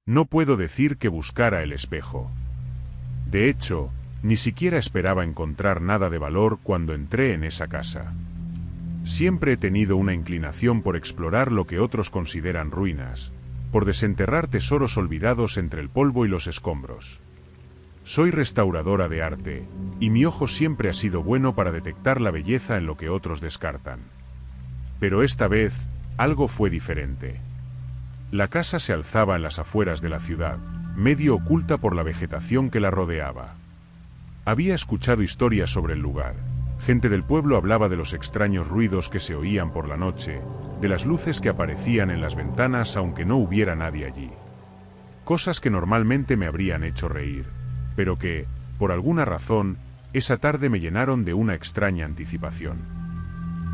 No puedo decir que buscara el espejo. De hecho, ni siquiera esperaba encontrar nada de valor cuando entré en esa casa. Siempre he tenido una inclinación por explorar lo que otros consideran ruinas, por desenterrar tesoros olvidados entre el polvo y los escombros. Soy restauradora de arte, y mi ojo siempre ha sido bueno para detectar la belleza en lo que otros descartan. Pero esta vez, algo fue diferente. La casa se alzaba en las afueras de la ciudad, medio oculta por la vegetación que la rodeaba. Había escuchado historias sobre el lugar. Gente del pueblo hablaba de los extraños ruidos que se oían por la noche, de las luces que aparecían en las ventanas aunque no hubiera nadie allí. Cosas que normalmente me habrían hecho reír, pero que, por alguna razón, esa tarde me llenaron de una extraña anticipación.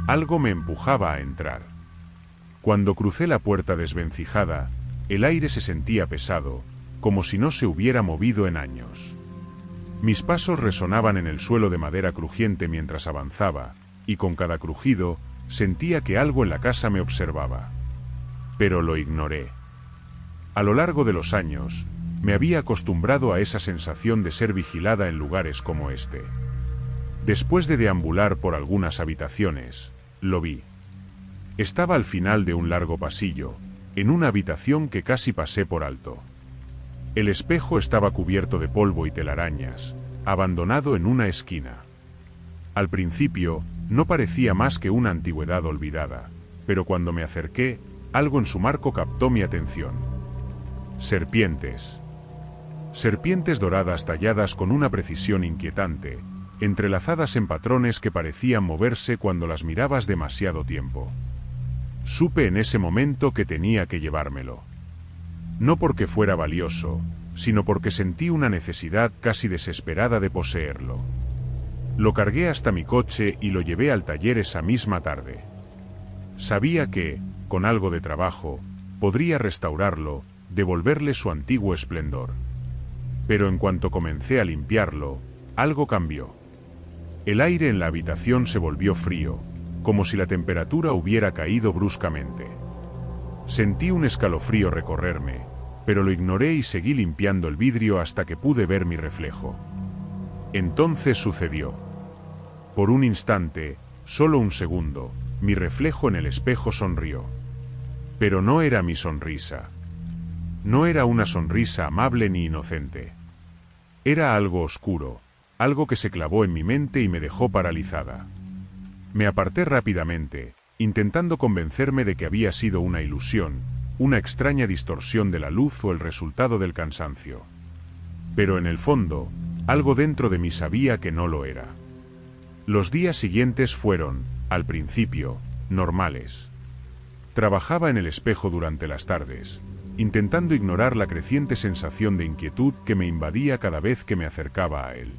Algo me empujaba a entrar. Cuando crucé la puerta desvencijada, el aire se sentía pesado, como si no se hubiera movido en años. Mis pasos resonaban en el suelo de madera crujiente mientras avanzaba, y con cada crujido, sentía que algo en la casa me observaba. Pero lo ignoré. A lo largo de los años, me había acostumbrado a esa sensación de ser vigilada en lugares como este. Después de deambular por algunas habitaciones, lo vi. Estaba al final de un largo pasillo, en una habitación que casi pasé por alto. El espejo estaba cubierto de polvo y telarañas, abandonado en una esquina. Al principio, no parecía más que una antigüedad olvidada, pero cuando me acerqué, algo en su marco captó mi atención. Serpientes. Serpientes doradas talladas con una precisión inquietante, entrelazadas en patrones que parecían moverse cuando las mirabas demasiado tiempo. Supe en ese momento que tenía que llevármelo. No porque fuera valioso, sino porque sentí una necesidad casi desesperada de poseerlo. Lo cargué hasta mi coche y lo llevé al taller esa misma tarde. Sabía que, con algo de trabajo, podría restaurarlo, devolverle su antiguo esplendor. Pero en cuanto comencé a limpiarlo, algo cambió. El aire en la habitación se volvió frío, como si la temperatura hubiera caído bruscamente. Sentí un escalofrío recorrerme, pero lo ignoré y seguí limpiando el vidrio hasta que pude ver mi reflejo. Entonces sucedió. Por un instante, solo un segundo, mi reflejo en el espejo sonrió. Pero no era mi sonrisa. No era una sonrisa amable ni inocente. Era algo oscuro, algo que se clavó en mi mente y me dejó paralizada. Me aparté rápidamente, intentando convencerme de que había sido una ilusión, una extraña distorsión de la luz o el resultado del cansancio. Pero en el fondo, algo dentro de mí sabía que no lo era. Los días siguientes fueron, al principio, normales. Trabajaba en el espejo durante las tardes, intentando ignorar la creciente sensación de inquietud que me invadía cada vez que me acercaba a él.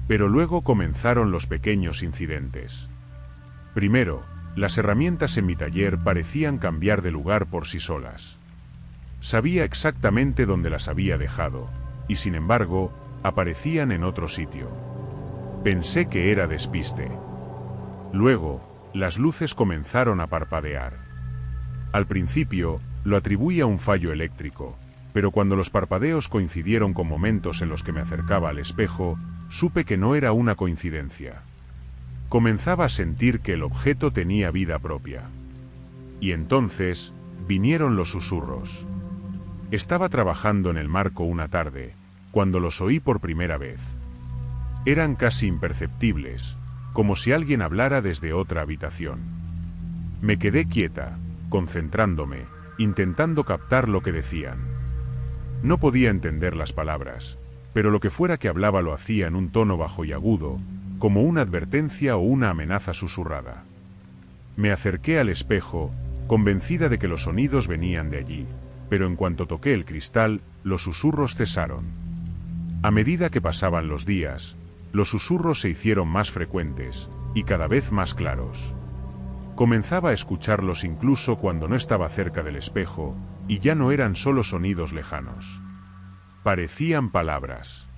Pero luego comenzaron los pequeños incidentes. Primero, las herramientas en mi taller parecían cambiar de lugar por sí solas. Sabía exactamente dónde las había dejado, y sin embargo, aparecían en otro sitio. Pensé que era despiste. Luego, las luces comenzaron a parpadear. Al principio, lo atribuí a un fallo eléctrico, pero cuando los parpadeos coincidieron con momentos en los que me acercaba al espejo, supe que no era una coincidencia. Comenzaba a sentir que el objeto tenía vida propia. Y entonces, vinieron los susurros. Estaba trabajando en el marco una tarde, cuando los oí por primera vez. Eran casi imperceptibles, como si alguien hablara desde otra habitación. Me quedé quieta, concentrándome, intentando captar lo que decían. No podía entender las palabras, pero lo que fuera que hablaba lo hacía en un tono bajo y agudo, como una advertencia o una amenaza susurrada. Me acerqué al espejo, convencida de que los sonidos venían de allí, pero en cuanto toqué el cristal, los susurros cesaron. A medida que pasaban los días, los susurros se hicieron más frecuentes, y cada vez más claros. Comenzaba a escucharlos incluso cuando no estaba cerca del espejo, y ya no eran solo sonidos lejanos. Parecían palabras.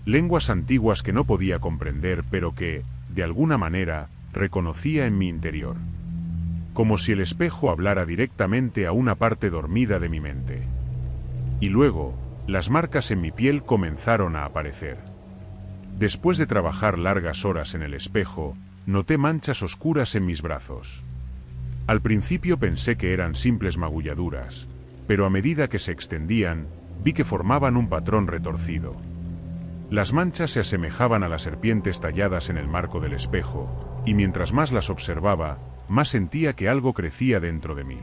Lenguas antiguas que no podía comprender, pero que, de alguna manera, reconocía en mi interior. Como si el espejo hablara directamente a una parte dormida de mi mente. Y luego, las marcas en mi piel comenzaron a aparecer. Después de trabajar largas horas en el espejo, noté manchas oscuras en mis brazos. Al principio pensé que eran simples magulladuras, pero a medida que se extendían, vi que formaban un patrón retorcido. Las manchas se asemejaban a las serpientes talladas en el marco del espejo, y mientras más las observaba, más sentía que algo crecía dentro de mí.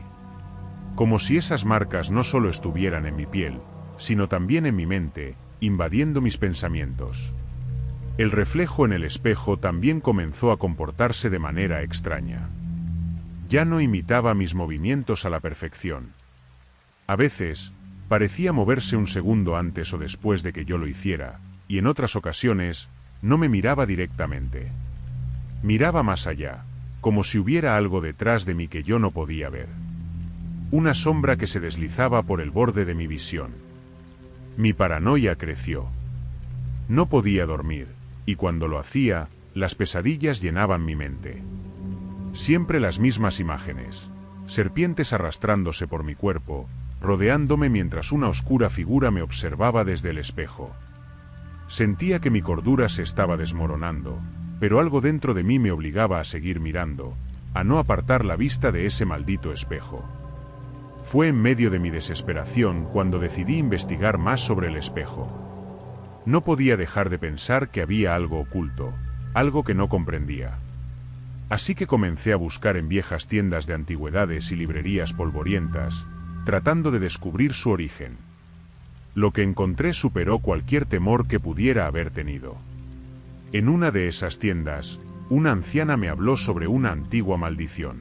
Como si esas marcas no solo estuvieran en mi piel, sino también en mi mente, invadiendo mis pensamientos. El reflejo en el espejo también comenzó a comportarse de manera extraña. Ya no imitaba mis movimientos a la perfección. A veces, parecía moverse un segundo antes o después de que yo lo hiciera, y en otras ocasiones, no me miraba directamente. Miraba más allá, como si hubiera algo detrás de mí que yo no podía ver. Una sombra que se deslizaba por el borde de mi visión. Mi paranoia creció. No podía dormir, y cuando lo hacía, las pesadillas llenaban mi mente. Siempre las mismas imágenes, serpientes arrastrándose por mi cuerpo, rodeándome mientras una oscura figura me observaba desde el espejo. Sentía que mi cordura se estaba desmoronando, pero algo dentro de mí me obligaba a seguir mirando, a no apartar la vista de ese maldito espejo. Fue en medio de mi desesperación cuando decidí investigar más sobre el espejo. No podía dejar de pensar que había algo oculto, algo que no comprendía. Así que comencé a buscar en viejas tiendas de antigüedades y librerías polvorientas, tratando de descubrir su origen. Lo que encontré superó cualquier temor que pudiera haber tenido. En una de esas tiendas, una anciana me habló sobre una antigua maldición.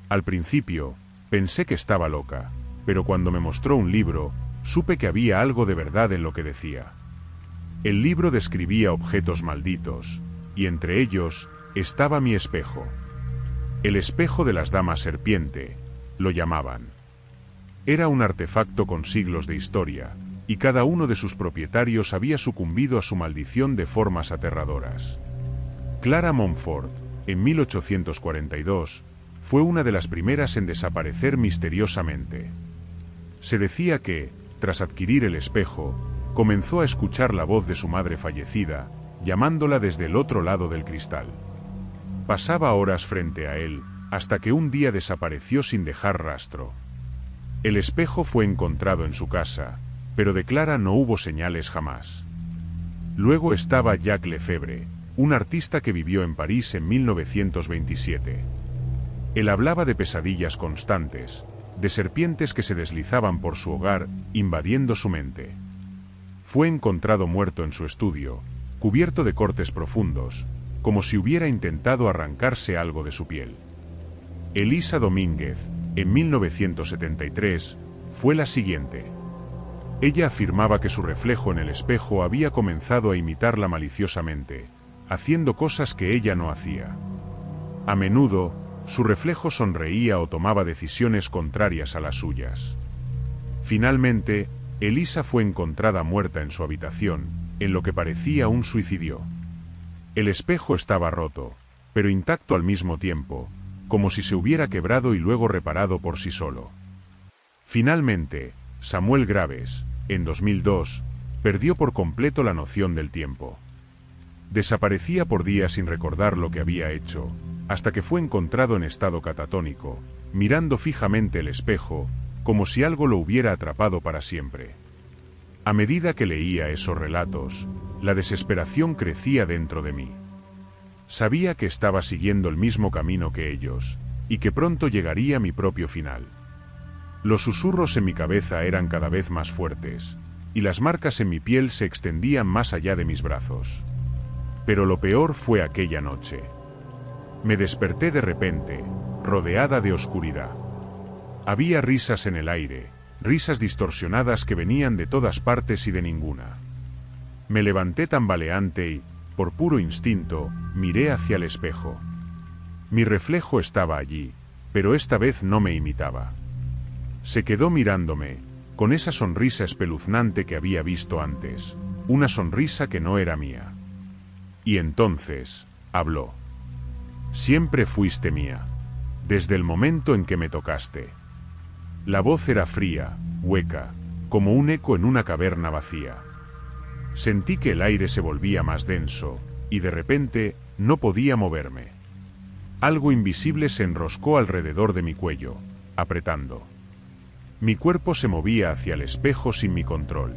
Al principio, pensé que estaba loca, pero cuando me mostró un libro, supe que había algo de verdad en lo que decía. El libro describía objetos malditos, y entre ellos, estaba mi espejo. El espejo de las damas serpiente, lo llamaban. Era un artefacto con siglos de historia, y cada uno de sus propietarios había sucumbido a su maldición de formas aterradoras. Clara Montfort, en 1842, fue una de las primeras en desaparecer misteriosamente. Se decía que, tras adquirir el espejo, comenzó a escuchar la voz de su madre fallecida, llamándola desde el otro lado del cristal. Pasaba horas frente a él, hasta que un día desapareció sin dejar rastro. El espejo fue encontrado en su casa, pero de Clara no hubo señales jamás. Luego estaba Jacques Lefebvre, un artista que vivió en París en 1927. Él hablaba de pesadillas constantes, de serpientes que se deslizaban por su hogar, invadiendo su mente. Fue encontrado muerto en su estudio, cubierto de cortes profundos, como si hubiera intentado arrancarse algo de su piel. Elisa Domínguez, en 1973, fue la siguiente. Ella afirmaba que su reflejo en el espejo había comenzado a imitarla maliciosamente, haciendo cosas que ella no hacía. A menudo, su reflejo sonreía o tomaba decisiones contrarias a las suyas. Finalmente, Elisa fue encontrada muerta en su habitación, en lo que parecía un suicidio. El espejo estaba roto, pero intacto al mismo tiempo, como si se hubiera quebrado y luego reparado por sí solo. Finalmente, Samuel Graves, en 2002, perdió por completo la noción del tiempo. Desaparecía por días sin recordar lo que había hecho, hasta que fue encontrado en estado catatónico, mirando fijamente el espejo, como si algo lo hubiera atrapado para siempre. A medida que leía esos relatos, la desesperación crecía dentro de mí. Sabía que estaba siguiendo el mismo camino que ellos, y que pronto llegaría mi propio final. Los susurros en mi cabeza eran cada vez más fuertes, y las marcas en mi piel se extendían más allá de mis brazos. Pero lo peor fue aquella noche. Me desperté de repente, rodeada de oscuridad. Había risas en el aire, risas distorsionadas que venían de todas partes y de ninguna. Me levanté tambaleante y, por puro instinto, miré hacia el espejo. Mi reflejo estaba allí, pero esta vez no me imitaba. Se quedó mirándome, con esa sonrisa espeluznante que había visto antes, una sonrisa que no era mía. Y entonces, habló. Siempre fuiste mía, desde el momento en que me tocaste. La voz era fría, hueca, como un eco en una caverna vacía. Sentí que el aire se volvía más denso, y de repente, no podía moverme. Algo invisible se enroscó alrededor de mi cuello, apretando. Mi cuerpo se movía hacia el espejo sin mi control.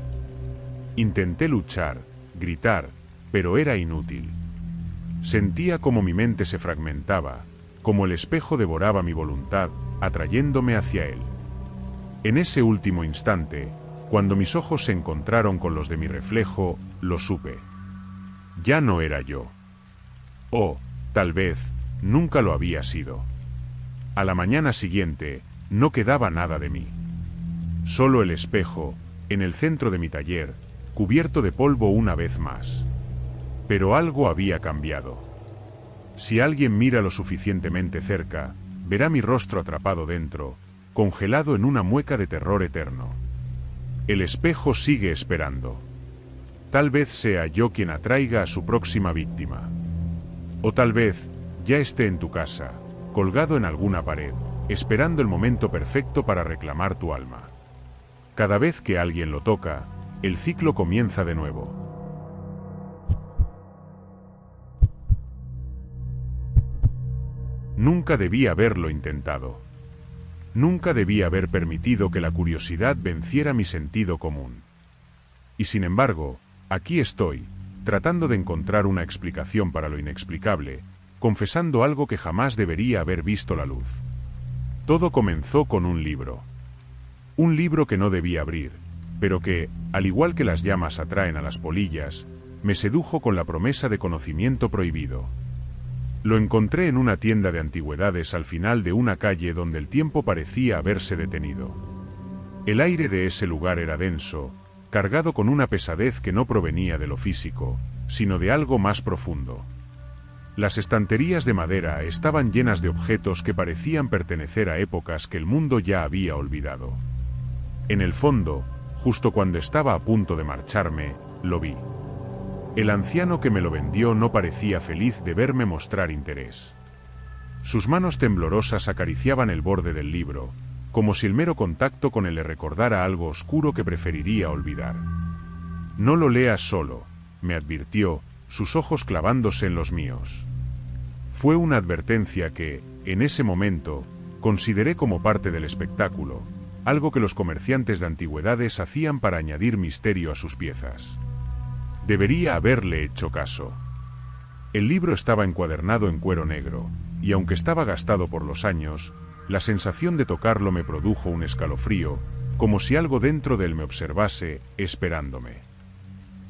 Intenté luchar, gritar, pero era inútil. Sentía como mi mente se fragmentaba, como el espejo devoraba mi voluntad, atrayéndome hacia él. En ese último instante, cuando mis ojos se encontraron con los de mi reflejo, lo supe. Ya no era yo. O, tal vez, nunca lo había sido. A la mañana siguiente, no quedaba nada de mí. Solo el espejo, en el centro de mi taller, cubierto de polvo una vez más. Pero algo había cambiado. Si alguien mira lo suficientemente cerca, verá mi rostro atrapado dentro, congelado en una mueca de terror eterno. El espejo sigue esperando. Tal vez sea yo quien atraiga a su próxima víctima. O tal vez, ya esté en tu casa, colgado en alguna pared, esperando el momento perfecto para reclamar tu alma. Cada vez que alguien lo toca, el ciclo comienza de nuevo. Nunca debí haberlo intentado. Nunca debí haber permitido que la curiosidad venciera mi sentido común. Y sin embargo, aquí estoy, tratando de encontrar una explicación para lo inexplicable, confesando algo que jamás debería haber visto la luz. Todo comenzó con un libro. Un libro que no debí abrir, pero que, al igual que las llamas atraen a las polillas, me sedujo con la promesa de conocimiento prohibido. Lo encontré en una tienda de antigüedades al final de una calle donde el tiempo parecía haberse detenido. El aire de ese lugar era denso, cargado con una pesadez que no provenía de lo físico, sino de algo más profundo. Las estanterías de madera estaban llenas de objetos que parecían pertenecer a épocas que el mundo ya había olvidado. En el fondo, justo cuando estaba a punto de marcharme, lo vi. El anciano que me lo vendió no parecía feliz de verme mostrar interés. Sus manos temblorosas acariciaban el borde del libro, como si el mero contacto con él le recordara algo oscuro que preferiría olvidar. No lo leas solo, me advirtió, sus ojos clavándose en los míos. Fue una advertencia que, en ese momento, consideré como parte del espectáculo, algo que los comerciantes de antigüedades hacían para añadir misterio a sus piezas. Debería haberle hecho caso. El libro estaba encuadernado en cuero negro, y aunque estaba gastado por los años, la sensación de tocarlo me produjo un escalofrío, como si algo dentro de él me observase, esperándome.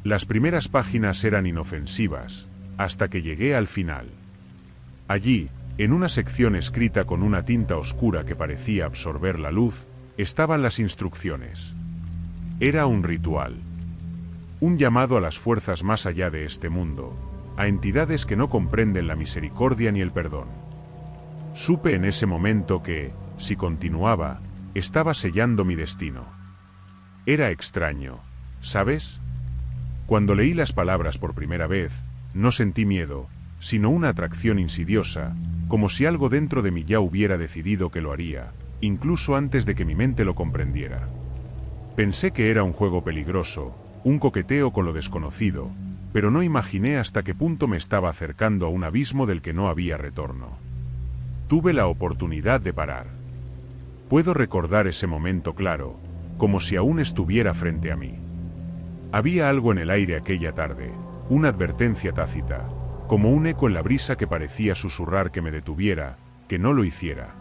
Las primeras páginas eran inofensivas, hasta que llegué al final. Allí, en una sección escrita con una tinta oscura que parecía absorber la luz, estaban las instrucciones. Era un ritual. Un llamado a las fuerzas más allá de este mundo, a entidades que no comprenden la misericordia ni el perdón. Supe en ese momento que, si continuaba, estaba sellando mi destino. Era extraño, ¿sabes? Cuando leí las palabras por primera vez, no sentí miedo, sino una atracción insidiosa, como si algo dentro de mí ya hubiera decidido que lo haría, incluso antes de que mi mente lo comprendiera. Pensé que era un juego peligroso, un coqueteo con lo desconocido, pero no imaginé hasta qué punto me estaba acercando a un abismo del que no había retorno. Tuve la oportunidad de parar. Puedo recordar ese momento claro, como si aún estuviera frente a mí. Había algo en el aire aquella tarde, una advertencia tácita, como un eco en la brisa que parecía susurrar que me detuviera, que no lo hiciera.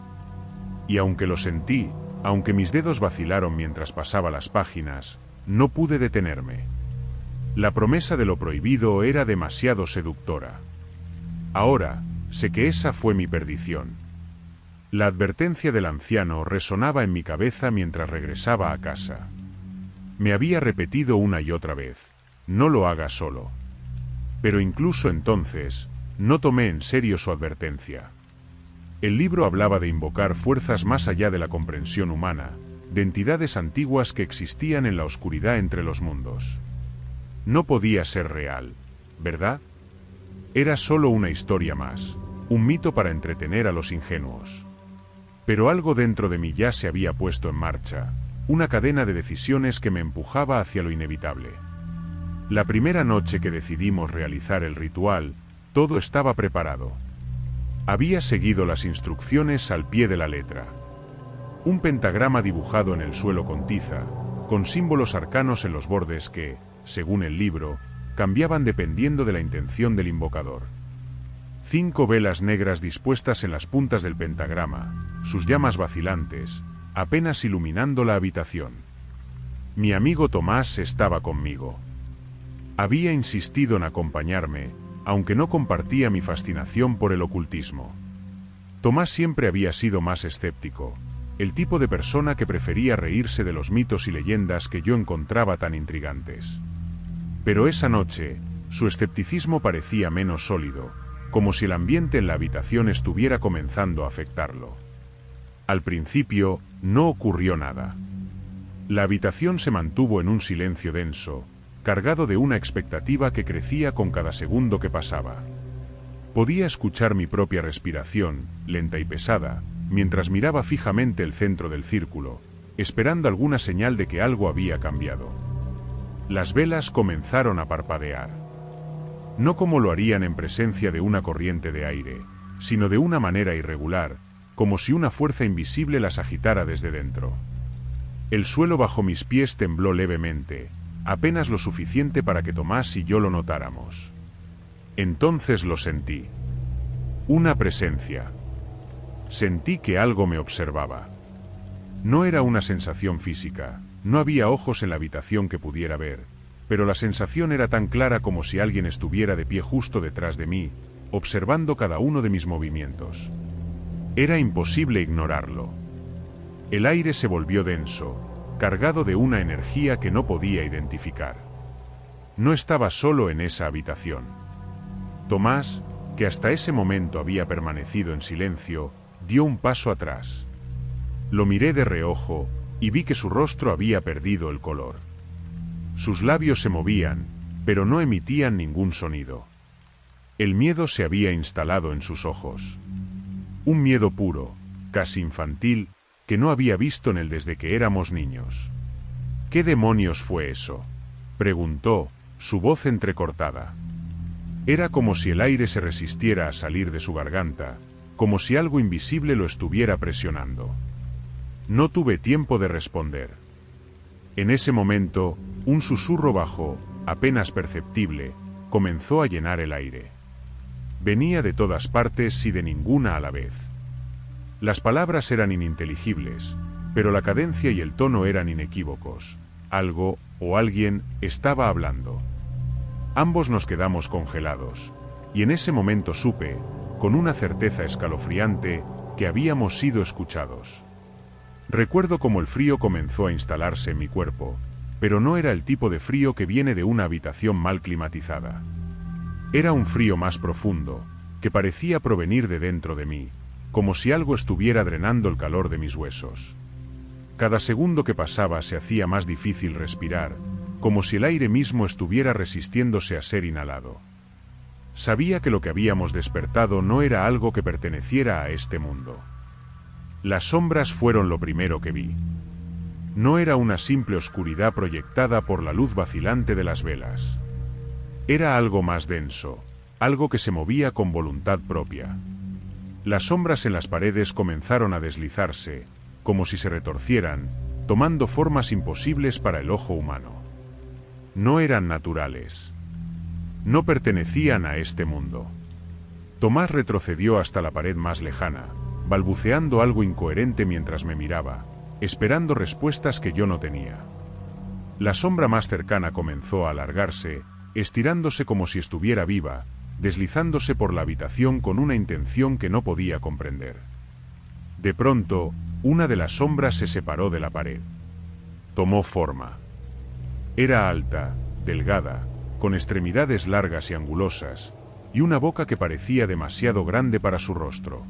Y aunque lo sentí, aunque mis dedos vacilaron mientras pasaba las páginas, no pude detenerme. La promesa de lo prohibido era demasiado seductora. Ahora, sé que esa fue mi perdición. La advertencia del anciano resonaba en mi cabeza mientras regresaba a casa. Me había repetido una y otra vez, no lo hagas solo. Pero incluso entonces, no tomé en serio su advertencia. El libro hablaba de invocar fuerzas más allá de la comprensión humana, de entidades antiguas que existían en la oscuridad entre los mundos. No podía ser real, ¿verdad? Era solo una historia más, un mito para entretener a los ingenuos. Pero algo dentro de mí ya se había puesto en marcha, una cadena de decisiones que me empujaba hacia lo inevitable. La primera noche que decidimos realizar el ritual, todo estaba preparado. Había seguido las instrucciones al pie de la letra. Un pentagrama dibujado en el suelo con tiza, con símbolos arcanos en los bordes que, según el libro, cambiaban dependiendo de la intención del invocador. 5 velas negras dispuestas en las puntas del pentagrama, sus llamas vacilantes, apenas iluminando la habitación. Mi amigo Tomás estaba conmigo. Había insistido en acompañarme, aunque no compartía mi fascinación por el ocultismo. Tomás siempre había sido más escéptico, el tipo de persona que prefería reírse de los mitos y leyendas que yo encontraba tan intrigantes. Pero esa noche, su escepticismo parecía menos sólido, como si el ambiente en la habitación estuviera comenzando a afectarlo. Al principio, no ocurrió nada. La habitación se mantuvo en un silencio denso, cargado de una expectativa que crecía con cada segundo que pasaba. Podía escuchar mi propia respiración, lenta y pesada, mientras miraba fijamente el centro del círculo, esperando alguna señal de que algo había cambiado. Las velas comenzaron a parpadear. No como lo harían en presencia de una corriente de aire, sino de una manera irregular, como si una fuerza invisible las agitara desde dentro. El suelo bajo mis pies tembló levemente, apenas lo suficiente para que Tomás y yo lo notáramos. Entonces lo sentí. Una presencia. Sentí que algo me observaba. No era una sensación física, no había ojos en la habitación que pudiera ver, pero la sensación era tan clara como si alguien estuviera de pie justo detrás de mí, observando cada uno de mis movimientos. Era imposible ignorarlo. El aire se volvió denso, cargado de una energía que no podía identificar. No estaba solo en esa habitación. Tomás, que hasta ese momento había permanecido en silencio, dio un paso atrás. Lo miré de reojo, y vi que su rostro había perdido el color. Sus labios se movían, pero no emitían ningún sonido. El miedo se había instalado en sus ojos. Un miedo puro, casi infantil, que no había visto en él desde que éramos niños. ¿Qué demonios fue eso?, preguntó, su voz entrecortada. Era como si el aire se resistiera a salir de su garganta, como si algo invisible lo estuviera presionando. No tuve tiempo de responder. En ese momento, un susurro bajo, apenas perceptible, comenzó a llenar el aire. Venía de todas partes y de ninguna a la vez. Las palabras eran ininteligibles, pero la cadencia y el tono eran inequívocos. Algo, o alguien, estaba hablando. Ambos nos quedamos congelados, y en ese momento supe, con una certeza escalofriante, que habíamos sido escuchados. Recuerdo cómo el frío comenzó a instalarse en mi cuerpo, pero no era el tipo de frío que viene de una habitación mal climatizada. Era un frío más profundo, que parecía provenir de dentro de mí, como si algo estuviera drenando el calor de mis huesos. Cada segundo que pasaba se hacía más difícil respirar, como si el aire mismo estuviera resistiéndose a ser inhalado. Sabía que lo que habíamos despertado no era algo que perteneciera a este mundo. Las sombras fueron lo primero que vi. No era una simple oscuridad proyectada por la luz vacilante de las velas. Era algo más denso, algo que se movía con voluntad propia. Las sombras en las paredes comenzaron a deslizarse, como si se retorcieran, tomando formas imposibles para el ojo humano. No eran naturales. No pertenecían a este mundo. Tomás retrocedió hasta la pared más lejana, balbuceando algo incoherente mientras me miraba, esperando respuestas que yo no tenía. La sombra más cercana comenzó a alargarse, estirándose como si estuviera viva, deslizándose por la habitación con una intención que no podía comprender. De pronto, una de las sombras se separó de la pared. Tomó forma. Era alta, delgada, con extremidades largas y angulosas, y una boca que parecía demasiado grande para su rostro.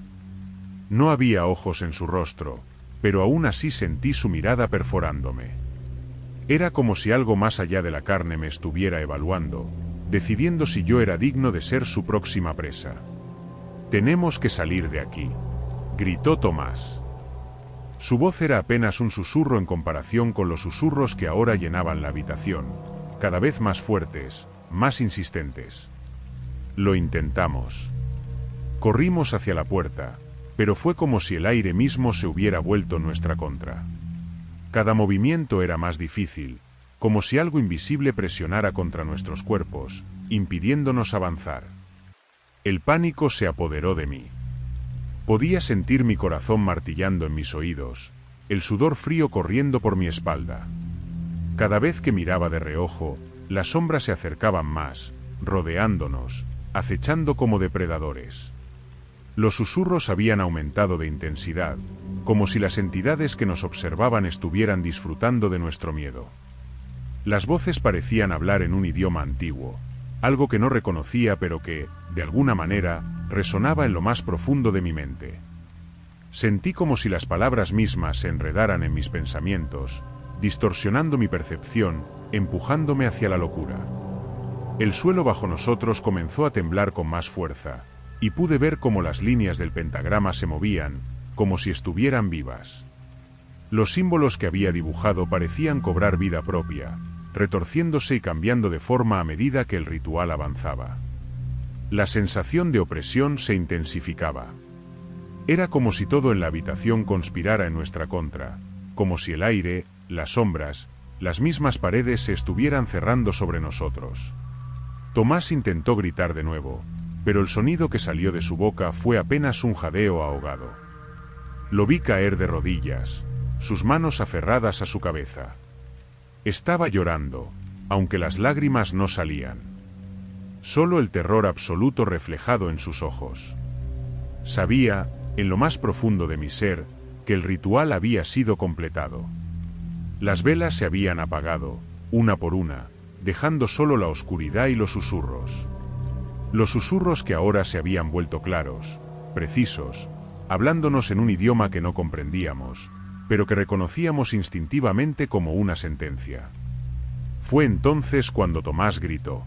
No había ojos en su rostro, pero aún así sentí su mirada perforándome. Era como si algo más allá de la carne me estuviera evaluando, decidiendo si yo era digno de ser su próxima presa. «Tenemos que salir de aquí», gritó Tomás. Su voz era apenas un susurro en comparación con los susurros que ahora llenaban la habitación, cada vez más fuertes, más insistentes. Lo intentamos. Corrimos hacia la puerta, pero fue como si el aire mismo se hubiera vuelto en nuestra contra. Cada movimiento era más difícil, como si algo invisible presionara contra nuestros cuerpos, impidiéndonos avanzar. El pánico se apoderó de mí. Podía sentir mi corazón martillando en mis oídos, el sudor frío corriendo por mi espalda. Cada vez que miraba de reojo, las sombras se acercaban más, rodeándonos, acechando como depredadores. Los susurros habían aumentado de intensidad, como si las entidades que nos observaban estuvieran disfrutando de nuestro miedo. Las voces parecían hablar en un idioma antiguo, algo que no reconocía pero que, de alguna manera, resonaba en lo más profundo de mi mente. Sentí como si las palabras mismas se enredaran en mis pensamientos, distorsionando mi percepción, empujándome hacia la locura. El suelo bajo nosotros comenzó a temblar con más fuerza, y pude ver cómo las líneas del pentagrama se movían, como si estuvieran vivas. Los símbolos que había dibujado parecían cobrar vida propia, retorciéndose y cambiando de forma a medida que el ritual avanzaba. La sensación de opresión se intensificaba. Era como si todo en la habitación conspirara en nuestra contra, como si el aire, las sombras, las mismas paredes se estuvieran cerrando sobre nosotros. Tomás intentó gritar de nuevo, pero el sonido que salió de su boca fue apenas un jadeo ahogado. Lo vi caer de rodillas, sus manos aferradas a su cabeza. Estaba llorando, aunque las lágrimas no salían. Solo el terror absoluto reflejado en sus ojos. Sabía, en lo más profundo de mi ser, que el ritual había sido completado. Las velas se habían apagado, una por una, dejando solo la oscuridad y los susurros. Los susurros que ahora se habían vuelto claros, precisos, hablándonos en un idioma que no comprendíamos, pero que reconocíamos instintivamente como una sentencia. Fue entonces cuando Tomás gritó.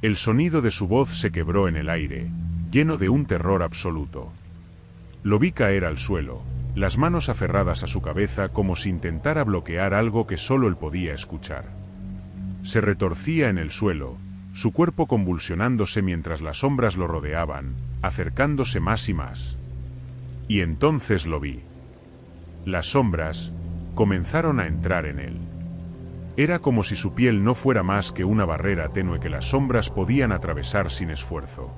El sonido de su voz se quebró en el aire, lleno de un terror absoluto. Lo vi caer al suelo, las manos aferradas a su cabeza como si intentara bloquear algo que solo él podía escuchar. Se retorcía en el suelo, su cuerpo convulsionándose mientras las sombras lo rodeaban, acercándose más y más. Y entonces lo vi. Las sombras comenzaron a entrar en él. Era como si su piel no fuera más que una barrera tenue que las sombras podían atravesar sin esfuerzo.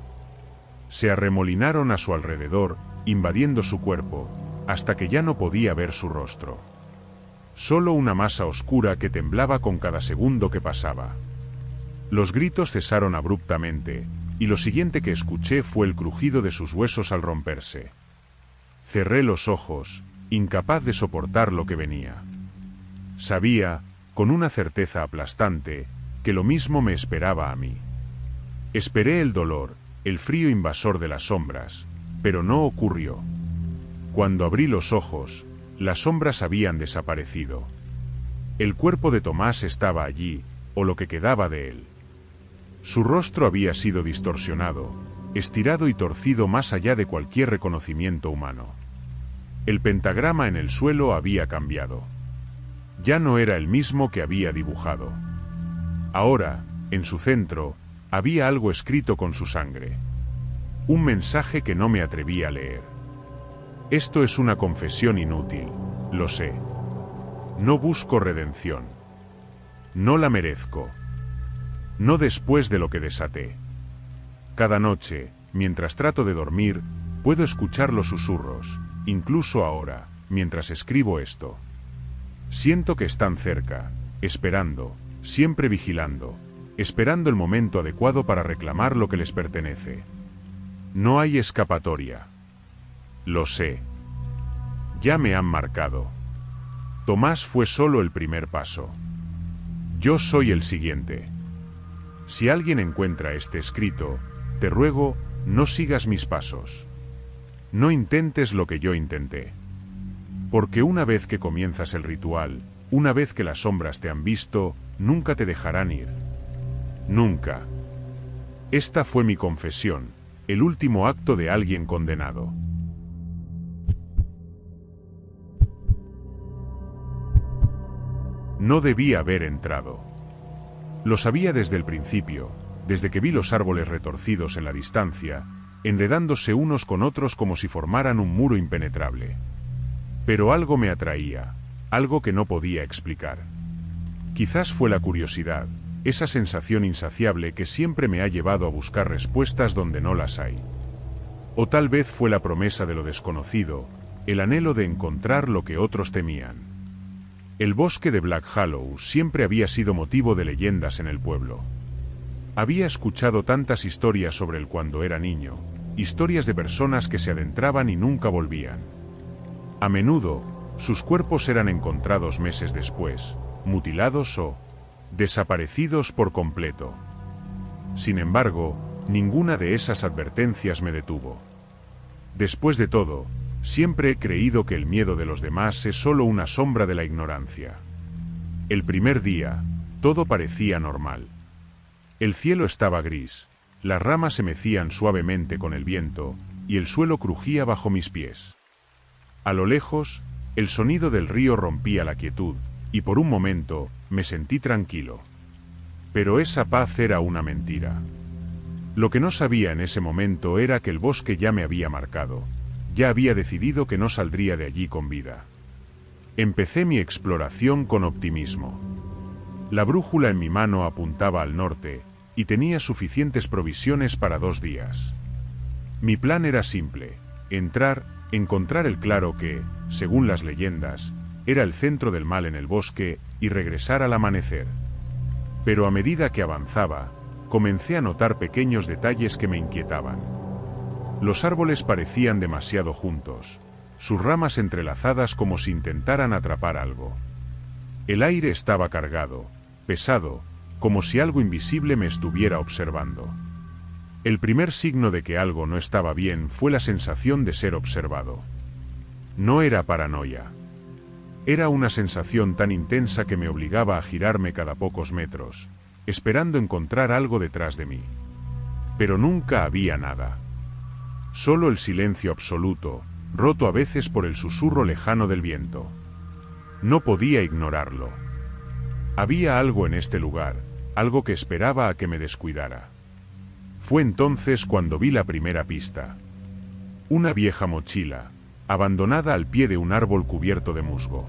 Se arremolinaron a su alrededor, invadiendo su cuerpo, hasta que ya no podía ver su rostro. Solo una masa oscura que temblaba con cada segundo que pasaba. Los gritos cesaron abruptamente, y lo siguiente que escuché fue el crujido de sus huesos al romperse. Cerré los ojos, incapaz de soportar lo que venía. Sabía, con una certeza aplastante, que lo mismo me esperaba a mí. Esperé el dolor, el frío invasor de las sombras, pero no ocurrió. Cuando abrí los ojos, las sombras habían desaparecido. El cuerpo de Tomás estaba allí, o lo que quedaba de él. Su rostro había sido distorsionado, estirado y torcido más allá de cualquier reconocimiento humano. El pentagrama en el suelo había cambiado. Ya no era el mismo que había dibujado. Ahora, en su centro, había algo escrito con su sangre. Un mensaje que no me atreví a leer. Esto es una confesión inútil, lo sé. No busco redención. No la merezco. No después de lo que desaté. Cada noche, mientras trato de dormir, puedo escuchar los susurros, incluso ahora, mientras escribo esto. Siento que están cerca, esperando, siempre vigilando, esperando el momento adecuado para reclamar lo que les pertenece. No hay escapatoria. Lo sé. Ya me han marcado. Tomás fue solo el primer paso. Yo soy el siguiente. Si alguien encuentra este escrito, te ruego, no sigas mis pasos. No intentes lo que yo intenté. Porque una vez que comienzas el ritual, una vez que las sombras te han visto, nunca te dejarán ir. Nunca. Esta fue mi confesión, el último acto de alguien condenado. No debía haber entrado. Lo sabía desde el principio, desde que vi los árboles retorcidos en la distancia, enredándose unos con otros como si formaran un muro impenetrable. Pero algo me atraía, algo que no podía explicar. Quizás fue la curiosidad, esa sensación insaciable que siempre me ha llevado a buscar respuestas donde no las hay. O tal vez fue la promesa de lo desconocido, el anhelo de encontrar lo que otros temían. El bosque de Black Hollow siempre había sido motivo de leyendas en el pueblo. Había escuchado tantas historias sobre él cuando era niño, historias de personas que se adentraban y nunca volvían. A menudo, sus cuerpos eran encontrados meses después, mutilados o desaparecidos por completo. Sin embargo, ninguna de esas advertencias me detuvo. Después de todo, siempre he creído que el miedo de los demás es solo una sombra de la ignorancia. El primer día, todo parecía normal. El cielo estaba gris, las ramas se mecían suavemente con el viento, y el suelo crujía bajo mis pies. A lo lejos, el sonido del río rompía la quietud, y por un momento, me sentí tranquilo. Pero esa paz era una mentira. Lo que no sabía en ese momento era que el bosque ya me había marcado, ya había decidido que no saldría de allí con vida. Empecé mi exploración con optimismo. La brújula en mi mano apuntaba al norte, y tenía suficientes provisiones para 2 días. Mi plan era simple: entrar, encontrar el claro que, según las leyendas, era el centro del mal en el bosque, y regresar al amanecer. Pero a medida que avanzaba, comencé a notar pequeños detalles que me inquietaban. Los árboles parecían demasiado juntos, sus ramas entrelazadas como si intentaran atrapar algo. El aire estaba cargado, pesado, como si algo invisible me estuviera observando. El primer signo de que algo no estaba bien fue la sensación de ser observado. No era paranoia. Era una sensación tan intensa que me obligaba a girarme cada pocos metros, esperando encontrar algo detrás de mí. Pero nunca había nada. Solo el silencio absoluto, roto a veces por el susurro lejano del viento. No podía ignorarlo. Había algo en este lugar, algo que esperaba a que me descuidara. Fue entonces cuando vi la primera pista. Una vieja mochila, abandonada al pie de un árbol cubierto de musgo.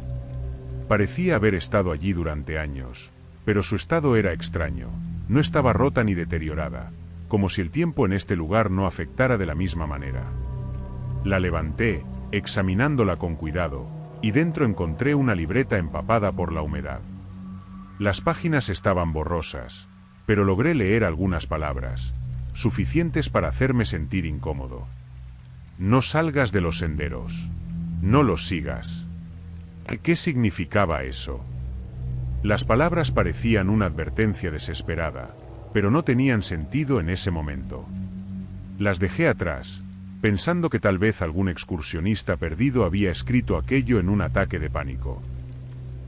Parecía haber estado allí durante años, pero su estado era extraño, no estaba rota ni deteriorada, como si el tiempo en este lugar no afectara de la misma manera. La levanté, examinándola con cuidado, y dentro encontré una libreta empapada por la humedad. Las páginas estaban borrosas, pero logré leer algunas palabras, suficientes para hacerme sentir incómodo. No salgas de los senderos. No los sigas. ¿Qué significaba eso? Las palabras parecían una advertencia desesperada, pero no tenían sentido en ese momento. Las dejé atrás, pensando que tal vez algún excursionista perdido había escrito aquello en un ataque de pánico.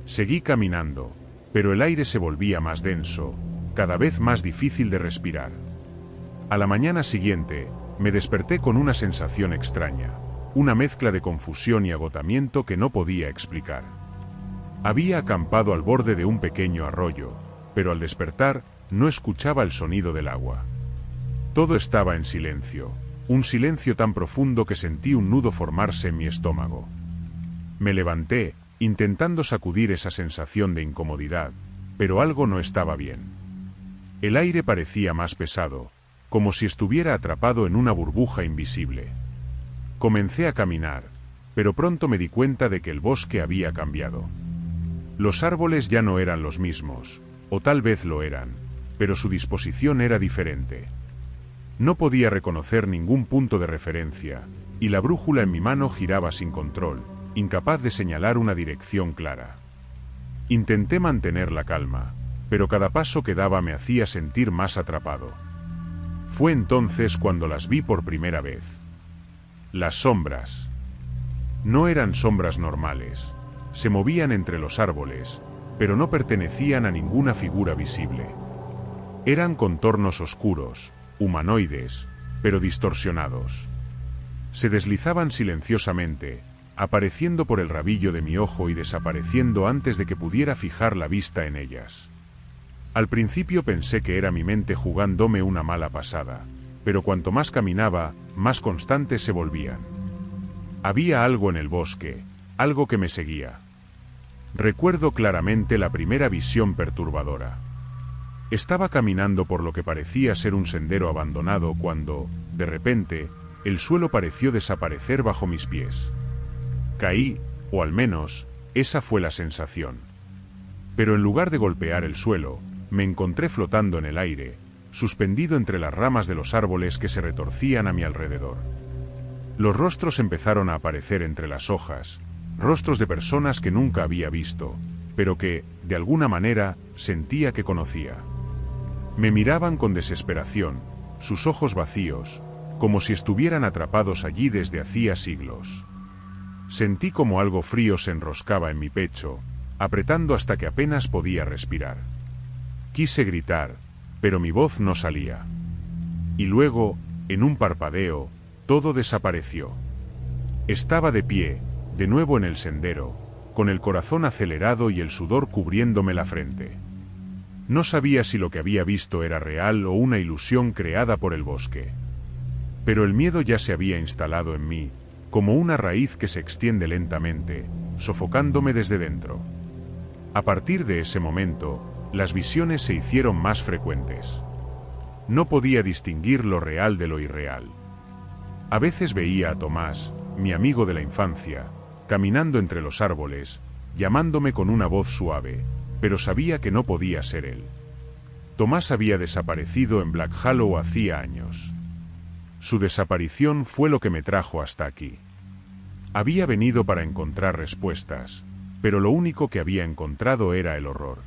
Seguí caminando, pero el aire se volvía más denso, cada vez más difícil de respirar. A la mañana siguiente, me desperté con una sensación extraña, una mezcla de confusión y agotamiento que no podía explicar. Había acampado al borde de un pequeño arroyo, pero al despertar, no escuchaba el sonido del agua. Todo estaba en silencio, un silencio tan profundo que sentí un nudo formarse en mi estómago. Me levanté, intentando sacudir esa sensación de incomodidad, pero algo no estaba bien. El aire parecía más pesado, como si estuviera atrapado en una burbuja invisible. Comencé a caminar, pero pronto me di cuenta de que el bosque había cambiado. Los árboles ya no eran los mismos, o tal vez lo eran, pero su disposición era diferente. No podía reconocer ningún punto de referencia, y la brújula en mi mano giraba sin control, incapaz de señalar una dirección clara. Intenté mantener la calma, pero cada paso que daba me hacía sentir más atrapado. Fue entonces cuando las vi por primera vez. Las sombras. No eran sombras normales, se movían entre los árboles, pero no pertenecían a ninguna figura visible. Eran contornos oscuros, humanoides, pero distorsionados. Se deslizaban silenciosamente, apareciendo por el rabillo de mi ojo y desapareciendo antes de que pudiera fijar la vista en ellas. Al principio pensé que era mi mente jugándome una mala pasada, pero cuanto más caminaba, más constantes se volvían. Había algo en el bosque, algo que me seguía. Recuerdo claramente la primera visión perturbadora. Estaba caminando por lo que parecía ser un sendero abandonado cuando, de repente, el suelo pareció desaparecer bajo mis pies. Caí, o al menos, esa fue la sensación. Pero en lugar de golpear el suelo, me encontré flotando en el aire, suspendido entre las ramas de los árboles que se retorcían a mi alrededor. Los rostros empezaron a aparecer entre las hojas, rostros de personas que nunca había visto, pero que, de alguna manera, sentía que conocía. Me miraban con desesperación, sus ojos vacíos, como si estuvieran atrapados allí desde hacía siglos. Sentí como algo frío se enroscaba en mi pecho, apretando hasta que apenas podía respirar. Quise gritar, pero mi voz no salía. Y luego, en un parpadeo, todo desapareció. Estaba de pie, de nuevo en el sendero, con el corazón acelerado y el sudor cubriéndome la frente. No sabía si lo que había visto era real o una ilusión creada por el bosque. Pero el miedo ya se había instalado en mí, como una raíz que se extiende lentamente, sofocándome desde dentro. A partir de ese momento, las visiones se hicieron más frecuentes. No podía distinguir lo real de lo irreal. A veces veía a Tomás, mi amigo de la infancia, caminando entre los árboles, llamándome con una voz suave, pero sabía que no podía ser él. Tomás había desaparecido en Black Hollow hacía años. Su desaparición fue lo que me trajo hasta aquí. Había venido para encontrar respuestas, pero lo único que había encontrado era el horror.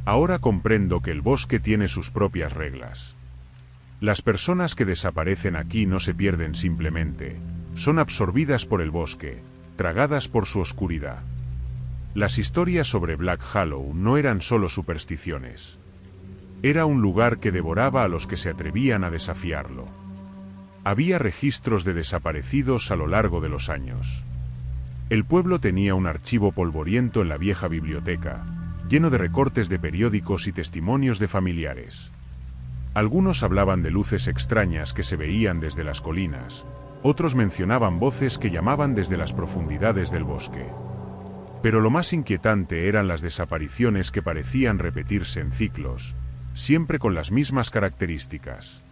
Ahora comprendo que el bosque tiene sus propias reglas. Las personas que desaparecen aquí no se pierden simplemente, son absorbidas por el bosque, tragadas por su oscuridad. Las historias sobre Black Hollow no eran solo supersticiones. Era un lugar que devoraba a los que se atrevían a desafiarlo. Había registros de desaparecidos a lo largo de los años. El pueblo tenía un archivo polvoriento en la vieja biblioteca, lleno de recortes de periódicos y testimonios de familiares. Algunos hablaban de luces extrañas que se veían desde las colinas, otros mencionaban voces que llamaban desde las profundidades del bosque. Pero lo más inquietante eran las desapariciones que parecían repetirse en ciclos, siempre con las mismas características.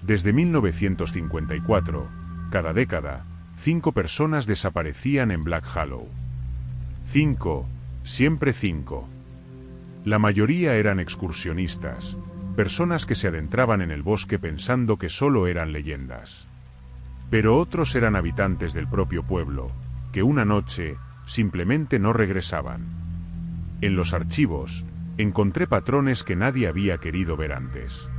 Desde 1954, cada década, 5 personas desaparecían en Black Hollow. 5, siempre 5. La mayoría eran excursionistas, personas que se adentraban en el bosque pensando que solo eran leyendas. Pero otros eran habitantes del propio pueblo, que una noche simplemente no regresaban. En los archivos, encontré patrones que nadie había querido ver antes.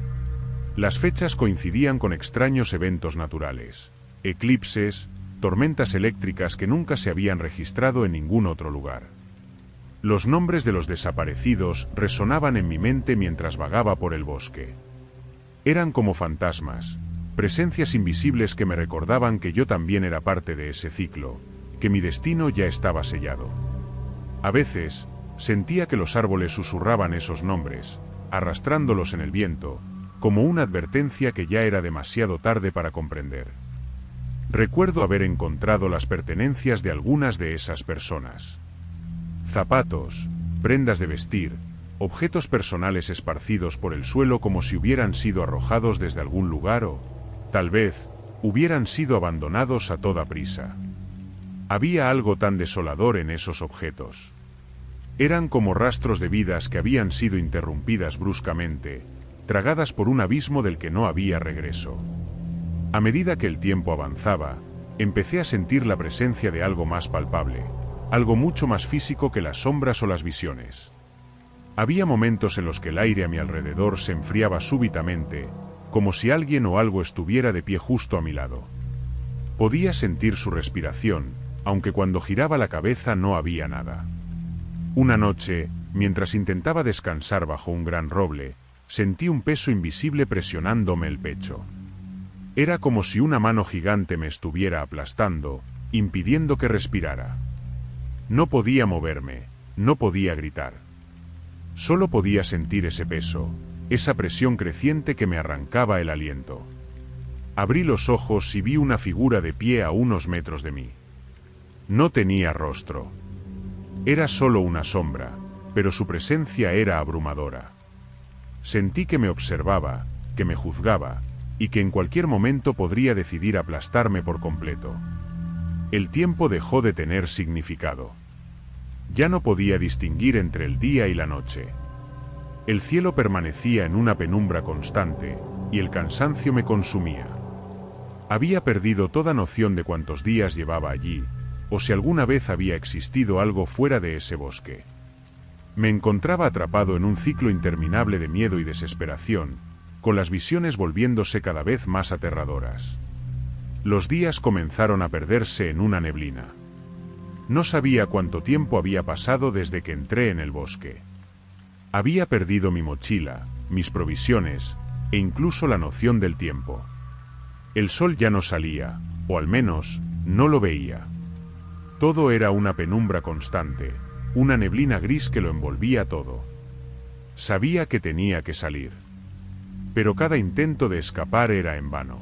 Las fechas coincidían con extraños eventos naturales, eclipses, tormentas eléctricas que nunca se habían registrado en ningún otro lugar. Los nombres de los desaparecidos resonaban en mi mente mientras vagaba por el bosque. Eran como fantasmas, presencias invisibles que me recordaban que yo también era parte de ese ciclo, que mi destino ya estaba sellado. A veces, sentía que los árboles susurraban esos nombres, arrastrándolos en el viento, como una advertencia que ya era demasiado tarde para comprender. Recuerdo haber encontrado las pertenencias de algunas de esas personas. Zapatos, prendas de vestir, objetos personales esparcidos por el suelo como si hubieran sido arrojados desde algún lugar o, tal vez, hubieran sido abandonados a toda prisa. Había algo tan desolador en esos objetos. Eran como rastros de vidas que habían sido interrumpidas bruscamente, tragadas por un abismo del que no había regreso. A medida que el tiempo avanzaba, empecé a sentir la presencia de algo más palpable, algo mucho más físico que las sombras o las visiones. Había momentos en los que el aire a mi alrededor se enfriaba súbitamente, como si alguien o algo estuviera de pie justo a mi lado. Podía sentir su respiración, aunque cuando giraba la cabeza no había nada. Una noche, mientras intentaba descansar bajo un gran roble, sentí un peso invisible presionándome el pecho. Era como si una mano gigante me estuviera aplastando, impidiendo que respirara. No podía moverme, no podía gritar. Solo podía sentir ese peso, esa presión creciente que me arrancaba el aliento. Abrí los ojos y vi una figura de pie a unos metros de mí. No tenía rostro. Era solo una sombra, pero su presencia era abrumadora. Sentí que me observaba, que me juzgaba, y que en cualquier momento podría decidir aplastarme por completo. El tiempo dejó de tener significado. Ya no podía distinguir entre el día y la noche. El cielo permanecía en una penumbra constante, y el cansancio me consumía. Había perdido toda noción de cuántos días llevaba allí, o si alguna vez había existido algo fuera de ese bosque. Me encontraba atrapado en un ciclo interminable de miedo y desesperación, con las visiones volviéndose cada vez más aterradoras. Los días comenzaron a perderse en una neblina. No sabía cuánto tiempo había pasado desde que entré en el bosque. Había perdido mi mochila, mis provisiones, e incluso la noción del tiempo. El sol ya no salía, o al menos, no lo veía. Todo era una penumbra constante, una neblina gris que lo envolvía todo. Sabía que tenía que salir. Pero cada intento de escapar era en vano.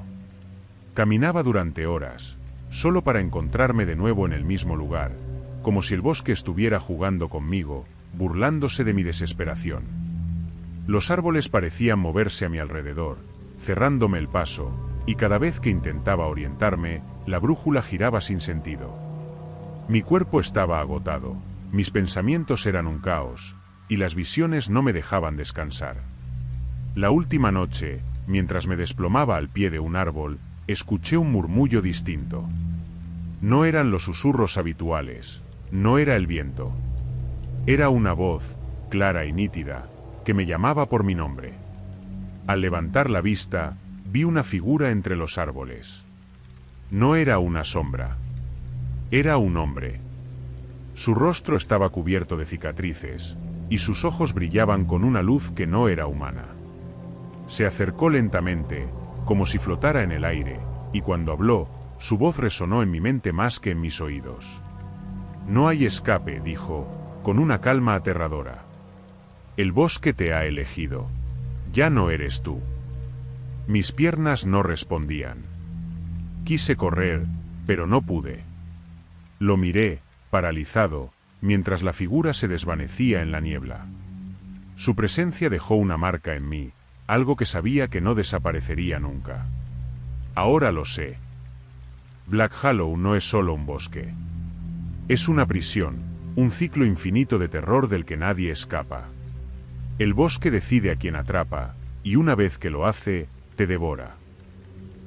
Caminaba durante horas, solo para encontrarme de nuevo en el mismo lugar, como si el bosque estuviera jugando conmigo, burlándose de mi desesperación. Los árboles parecían moverse a mi alrededor, cerrándome el paso, y cada vez que intentaba orientarme, la brújula giraba sin sentido. Mi cuerpo estaba agotado, mis pensamientos eran un caos, y las visiones no me dejaban descansar. La última noche, mientras me desplomaba al pie de un árbol, escuché un murmullo distinto. No eran los susurros habituales, no era el viento. Era una voz, clara y nítida, que me llamaba por mi nombre. Al levantar la vista, vi una figura entre los árboles. No era una sombra. Era un hombre. Su rostro estaba cubierto de cicatrices, y sus ojos brillaban con una luz que no era humana. Se acercó lentamente, como si flotara en el aire, y cuando habló, su voz resonó en mi mente más que en mis oídos. No hay escape, dijo, con una calma aterradora. El bosque te ha elegido. Ya no eres tú. Mis piernas no respondían. Quise correr, pero no pude. Lo miré, paralizado, mientras la figura se desvanecía en la niebla. Su presencia dejó una marca en mí, algo que sabía que no desaparecería nunca. Ahora lo sé. Black Hollow no es solo un bosque. Es una prisión, un ciclo infinito de terror del que nadie escapa. El bosque decide a quien atrapa, y una vez que lo hace, te devora.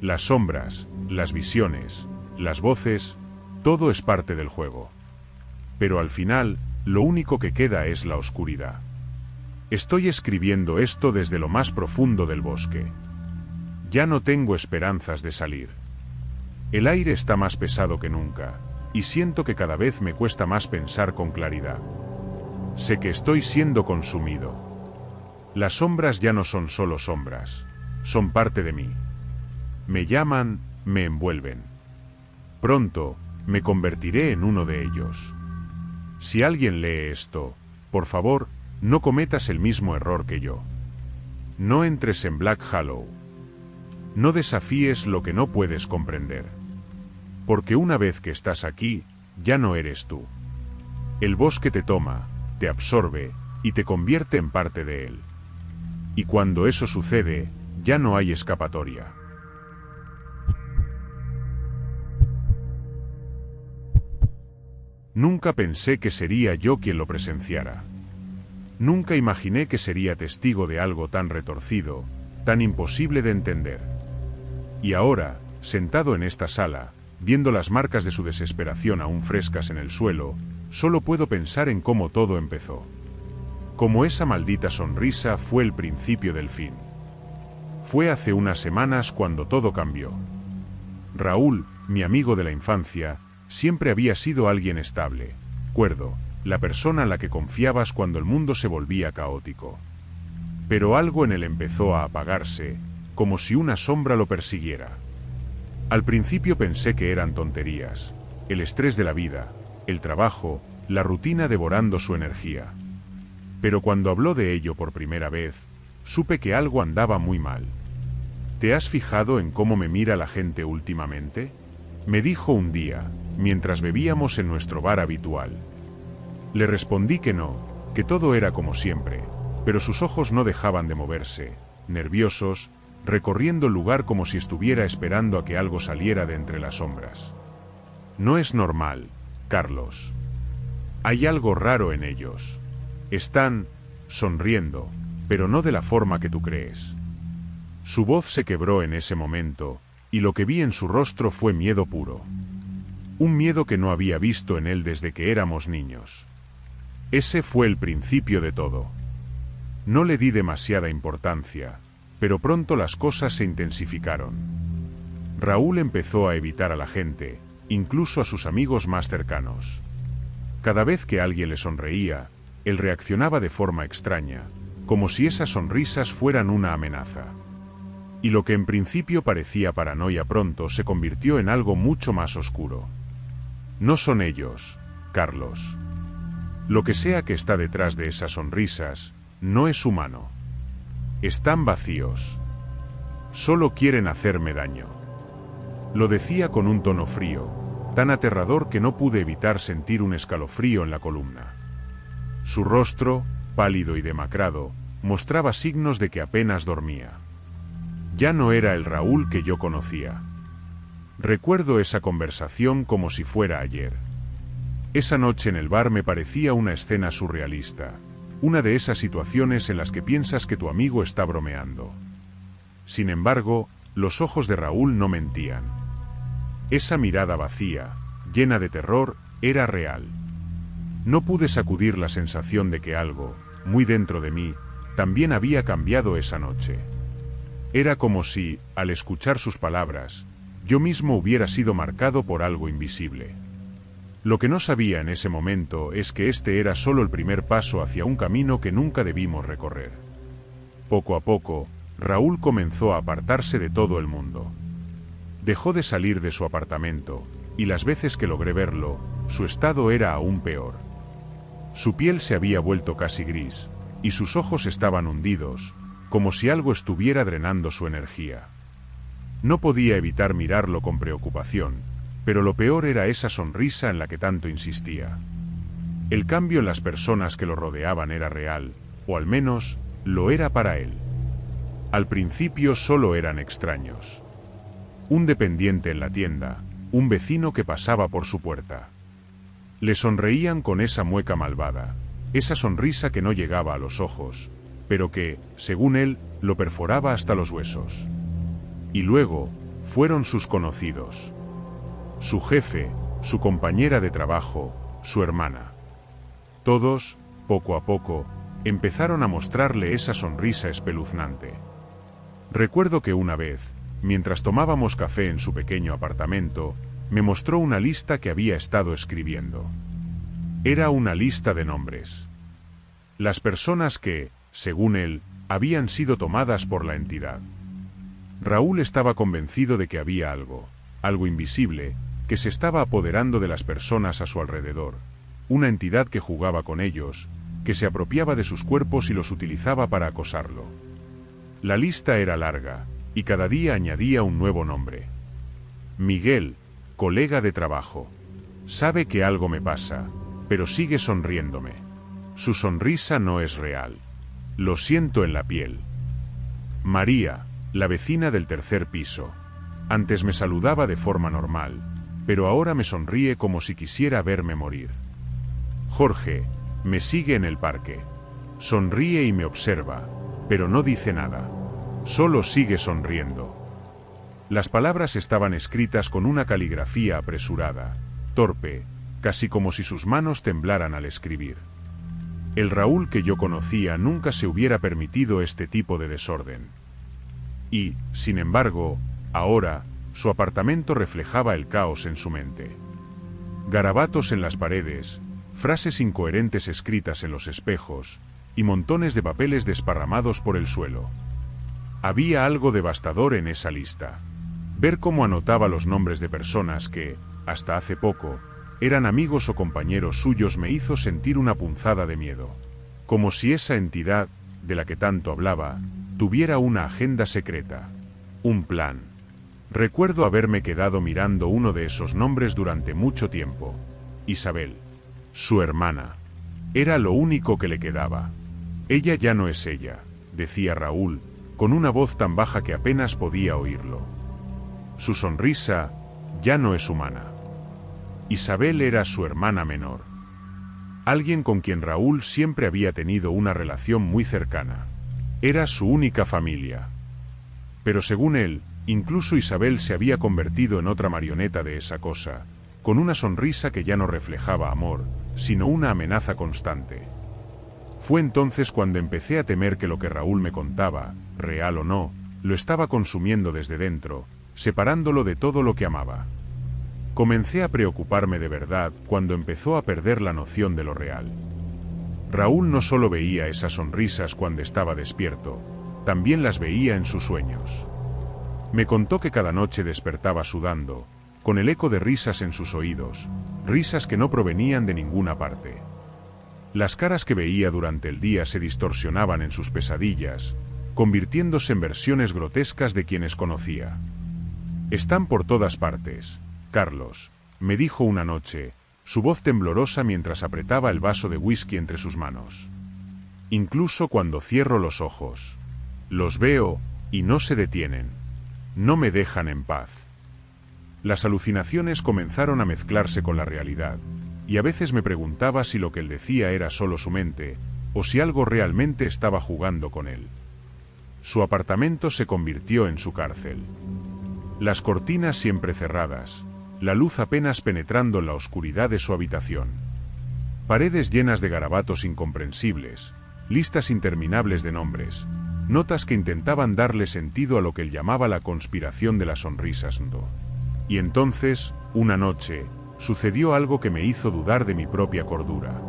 Las sombras, las visiones, las voces, todo es parte del juego. Pero al final, lo único que queda es la oscuridad. Estoy escribiendo esto desde lo más profundo del bosque. Ya no tengo esperanzas de salir. El aire está más pesado que nunca, y siento que cada vez me cuesta más pensar con claridad. Sé que estoy siendo consumido. Las sombras ya no son solo sombras, son parte de mí. Me llaman, me envuelven. Pronto, me convertiré en uno de ellos. Si alguien lee esto, por favor, no cometas el mismo error que yo. No entres en Black Hollow. No desafíes lo que no puedes comprender. Porque una vez que estás aquí, ya no eres tú. El bosque te toma, te absorbe, y te convierte en parte de él. Y cuando eso sucede, ya no hay escapatoria. Nunca pensé que sería yo quien lo presenciara. Nunca imaginé que sería testigo de algo tan retorcido, tan imposible de entender. Y ahora, sentado en esta sala, viendo las marcas de su desesperación aún frescas en el suelo, solo puedo pensar en cómo todo empezó. Como esa maldita sonrisa fue el principio del fin. Fue hace unas semanas cuando todo cambió. Raúl, mi amigo de la infancia, siempre había sido alguien estable, cuerdo, la persona en la que confiabas cuando el mundo se volvía caótico. Pero algo en él empezó a apagarse, como si una sombra lo persiguiera. Al principio pensé que eran tonterías, el estrés de la vida, el trabajo, la rutina devorando su energía. Pero cuando habló de ello por primera vez, supe que algo andaba muy mal. ¿Te has fijado en cómo me mira la gente últimamente?, me dijo un día, mientras bebíamos en nuestro bar habitual. Le respondí que no, que todo era como siempre, pero sus ojos no dejaban de moverse, nerviosos, recorriendo el lugar como si estuviera esperando a que algo saliera de entre las sombras. No es normal, Carlos. Hay algo raro en ellos. Están sonriendo, pero no de la forma que tú crees. Su voz se quebró en ese momento, y lo que vi en su rostro fue miedo puro. Un miedo que no había visto en él desde que éramos niños. Ese fue el principio de todo. No le di demasiada importancia, pero pronto las cosas se intensificaron. Raúl empezó a evitar a la gente, incluso a sus amigos más cercanos. Cada vez que alguien le sonreía, él reaccionaba de forma extraña, como si esas sonrisas fueran una amenaza. Y lo que en principio parecía paranoia pronto se convirtió en algo mucho más oscuro. No son ellos, Carlos. Lo que sea que está detrás de esas sonrisas, no es humano. Están vacíos. Solo quieren hacerme daño. Lo decía con un tono frío, tan aterrador que no pude evitar sentir un escalofrío en la columna. Su rostro, pálido y demacrado, mostraba signos de que apenas dormía. Ya no era el Raúl que yo conocía. Recuerdo esa conversación como si fuera ayer. Esa noche en el bar me parecía una escena surrealista, una de esas situaciones en las que piensas que tu amigo está bromeando. Sin embargo, los ojos de Raúl no mentían. Esa mirada vacía, llena de terror, era real. No pude sacudir la sensación de que algo, muy dentro de mí, también había cambiado esa noche. Era como si, al escuchar sus palabras, yo mismo hubiera sido marcado por algo invisible. Lo que no sabía en ese momento es que este era solo el primer paso hacia un camino que nunca debimos recorrer. Poco a poco, Raúl comenzó a apartarse de todo el mundo. Dejó de salir de su apartamento, y las veces que logré verlo, su estado era aún peor. Su piel se había vuelto casi gris, y sus ojos estaban hundidos, como si algo estuviera drenando su energía. No podía evitar mirarlo con preocupación, pero lo peor era esa sonrisa en la que tanto insistía. El cambio en las personas que lo rodeaban era real, o al menos, lo era para él. Al principio solo eran extraños. Un dependiente en la tienda, un vecino que pasaba por su puerta. Le sonreían con esa mueca malvada, esa sonrisa que no llegaba a los ojos, pero que, según él, lo perforaba hasta los huesos. Y luego, fueron sus conocidos. Su jefe, su compañera de trabajo, su hermana. Todos, poco a poco, empezaron a mostrarle esa sonrisa espeluznante. Recuerdo que una vez, mientras tomábamos café en su pequeño apartamento, me mostró una lista que había estado escribiendo. Era una lista de nombres. Las personas que, según él, habían sido tomadas por la entidad. Raúl estaba convencido de que había algo invisible, que se estaba apoderando de las personas a su alrededor, una entidad que jugaba con ellos, que se apropiaba de sus cuerpos y los utilizaba para acosarlo. La lista era larga, y cada día añadía un nuevo nombre. Miguel, colega de trabajo. Sabe que algo me pasa, pero sigue sonriéndome. Su sonrisa no es real. Lo siento en la piel. María, la vecina del tercer piso. Antes me saludaba de forma normal, pero ahora me sonríe como si quisiera verme morir. Jorge, me sigue en el parque. Sonríe y me observa, pero no dice nada. Solo sigue sonriendo. Las palabras estaban escritas con una caligrafía apresurada, torpe, casi como si sus manos temblaran al escribir. El Raúl que yo conocía nunca se hubiera permitido este tipo de desorden. Y, sin embargo, ahora, su apartamento reflejaba el caos en su mente. Garabatos en las paredes, frases incoherentes escritas en los espejos, y montones de papeles desparramados por el suelo. Había algo devastador en esa lista. Ver cómo anotaba los nombres de personas que, hasta hace poco, eran amigos o compañeros suyos, me hizo sentir una punzada de miedo. Como si esa entidad, de la que tanto hablaba, tuviera una agenda secreta. Un plan. Recuerdo haberme quedado mirando uno de esos nombres durante mucho tiempo. Isabel. Su hermana. Era lo único que le quedaba. Ella ya no es ella, decía Raúl, con una voz tan baja que apenas podía oírlo. Su sonrisa ya no es humana. Isabel era su hermana menor. Alguien con quien Raúl siempre había tenido una relación muy cercana. Era su única familia. Pero según él, incluso Isabel se había convertido en otra marioneta de esa cosa, con una sonrisa que ya no reflejaba amor, sino una amenaza constante. Fue entonces cuando empecé a temer que lo que Raúl me contaba, real o no, lo estaba consumiendo desde dentro, separándolo de todo lo que amaba. Comencé a preocuparme de verdad cuando empezó a perder la noción de lo real. Raúl no solo veía esas sonrisas cuando estaba despierto, también las veía en sus sueños. Me contó que cada noche despertaba sudando, con el eco de risas en sus oídos, risas que no provenían de ninguna parte. Las caras que veía durante el día se distorsionaban en sus pesadillas, convirtiéndose en versiones grotescas de quienes conocía. Están por todas partes, Carlos, me dijo una noche, su voz temblorosa mientras apretaba el vaso de whisky entre sus manos. Incluso cuando cierro los ojos. Los veo, y no se detienen. No me dejan en paz. Las alucinaciones comenzaron a mezclarse con la realidad, y a veces me preguntaba si lo que él decía era solo su mente, o si algo realmente estaba jugando con él. Su apartamento se convirtió en su cárcel. Las cortinas siempre cerradas, la luz apenas penetrando en la oscuridad de su habitación. Paredes llenas de garabatos incomprensibles, listas interminables de nombres, notas que intentaban darle sentido a lo que él llamaba la conspiración de las sonrisas. Y entonces, una noche, sucedió algo que me hizo dudar de mi propia cordura.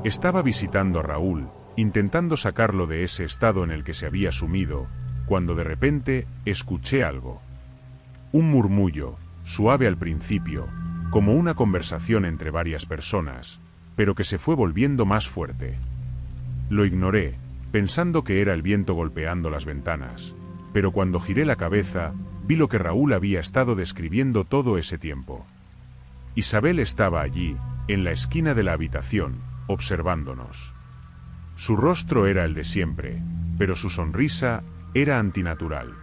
Estaba visitando a Raúl, intentando sacarlo de ese estado en el que se había sumido, cuando de repente escuché algo. Un murmullo, suave al principio, como una conversación entre varias personas, pero que se fue volviendo más fuerte. Lo ignoré, pensando que era el viento golpeando las ventanas, pero cuando giré la cabeza, vi lo que Raúl había estado describiendo todo ese tiempo. Isabel estaba allí, en la esquina de la habitación, observándonos. Su rostro era el de siempre, pero su sonrisa era antinatural.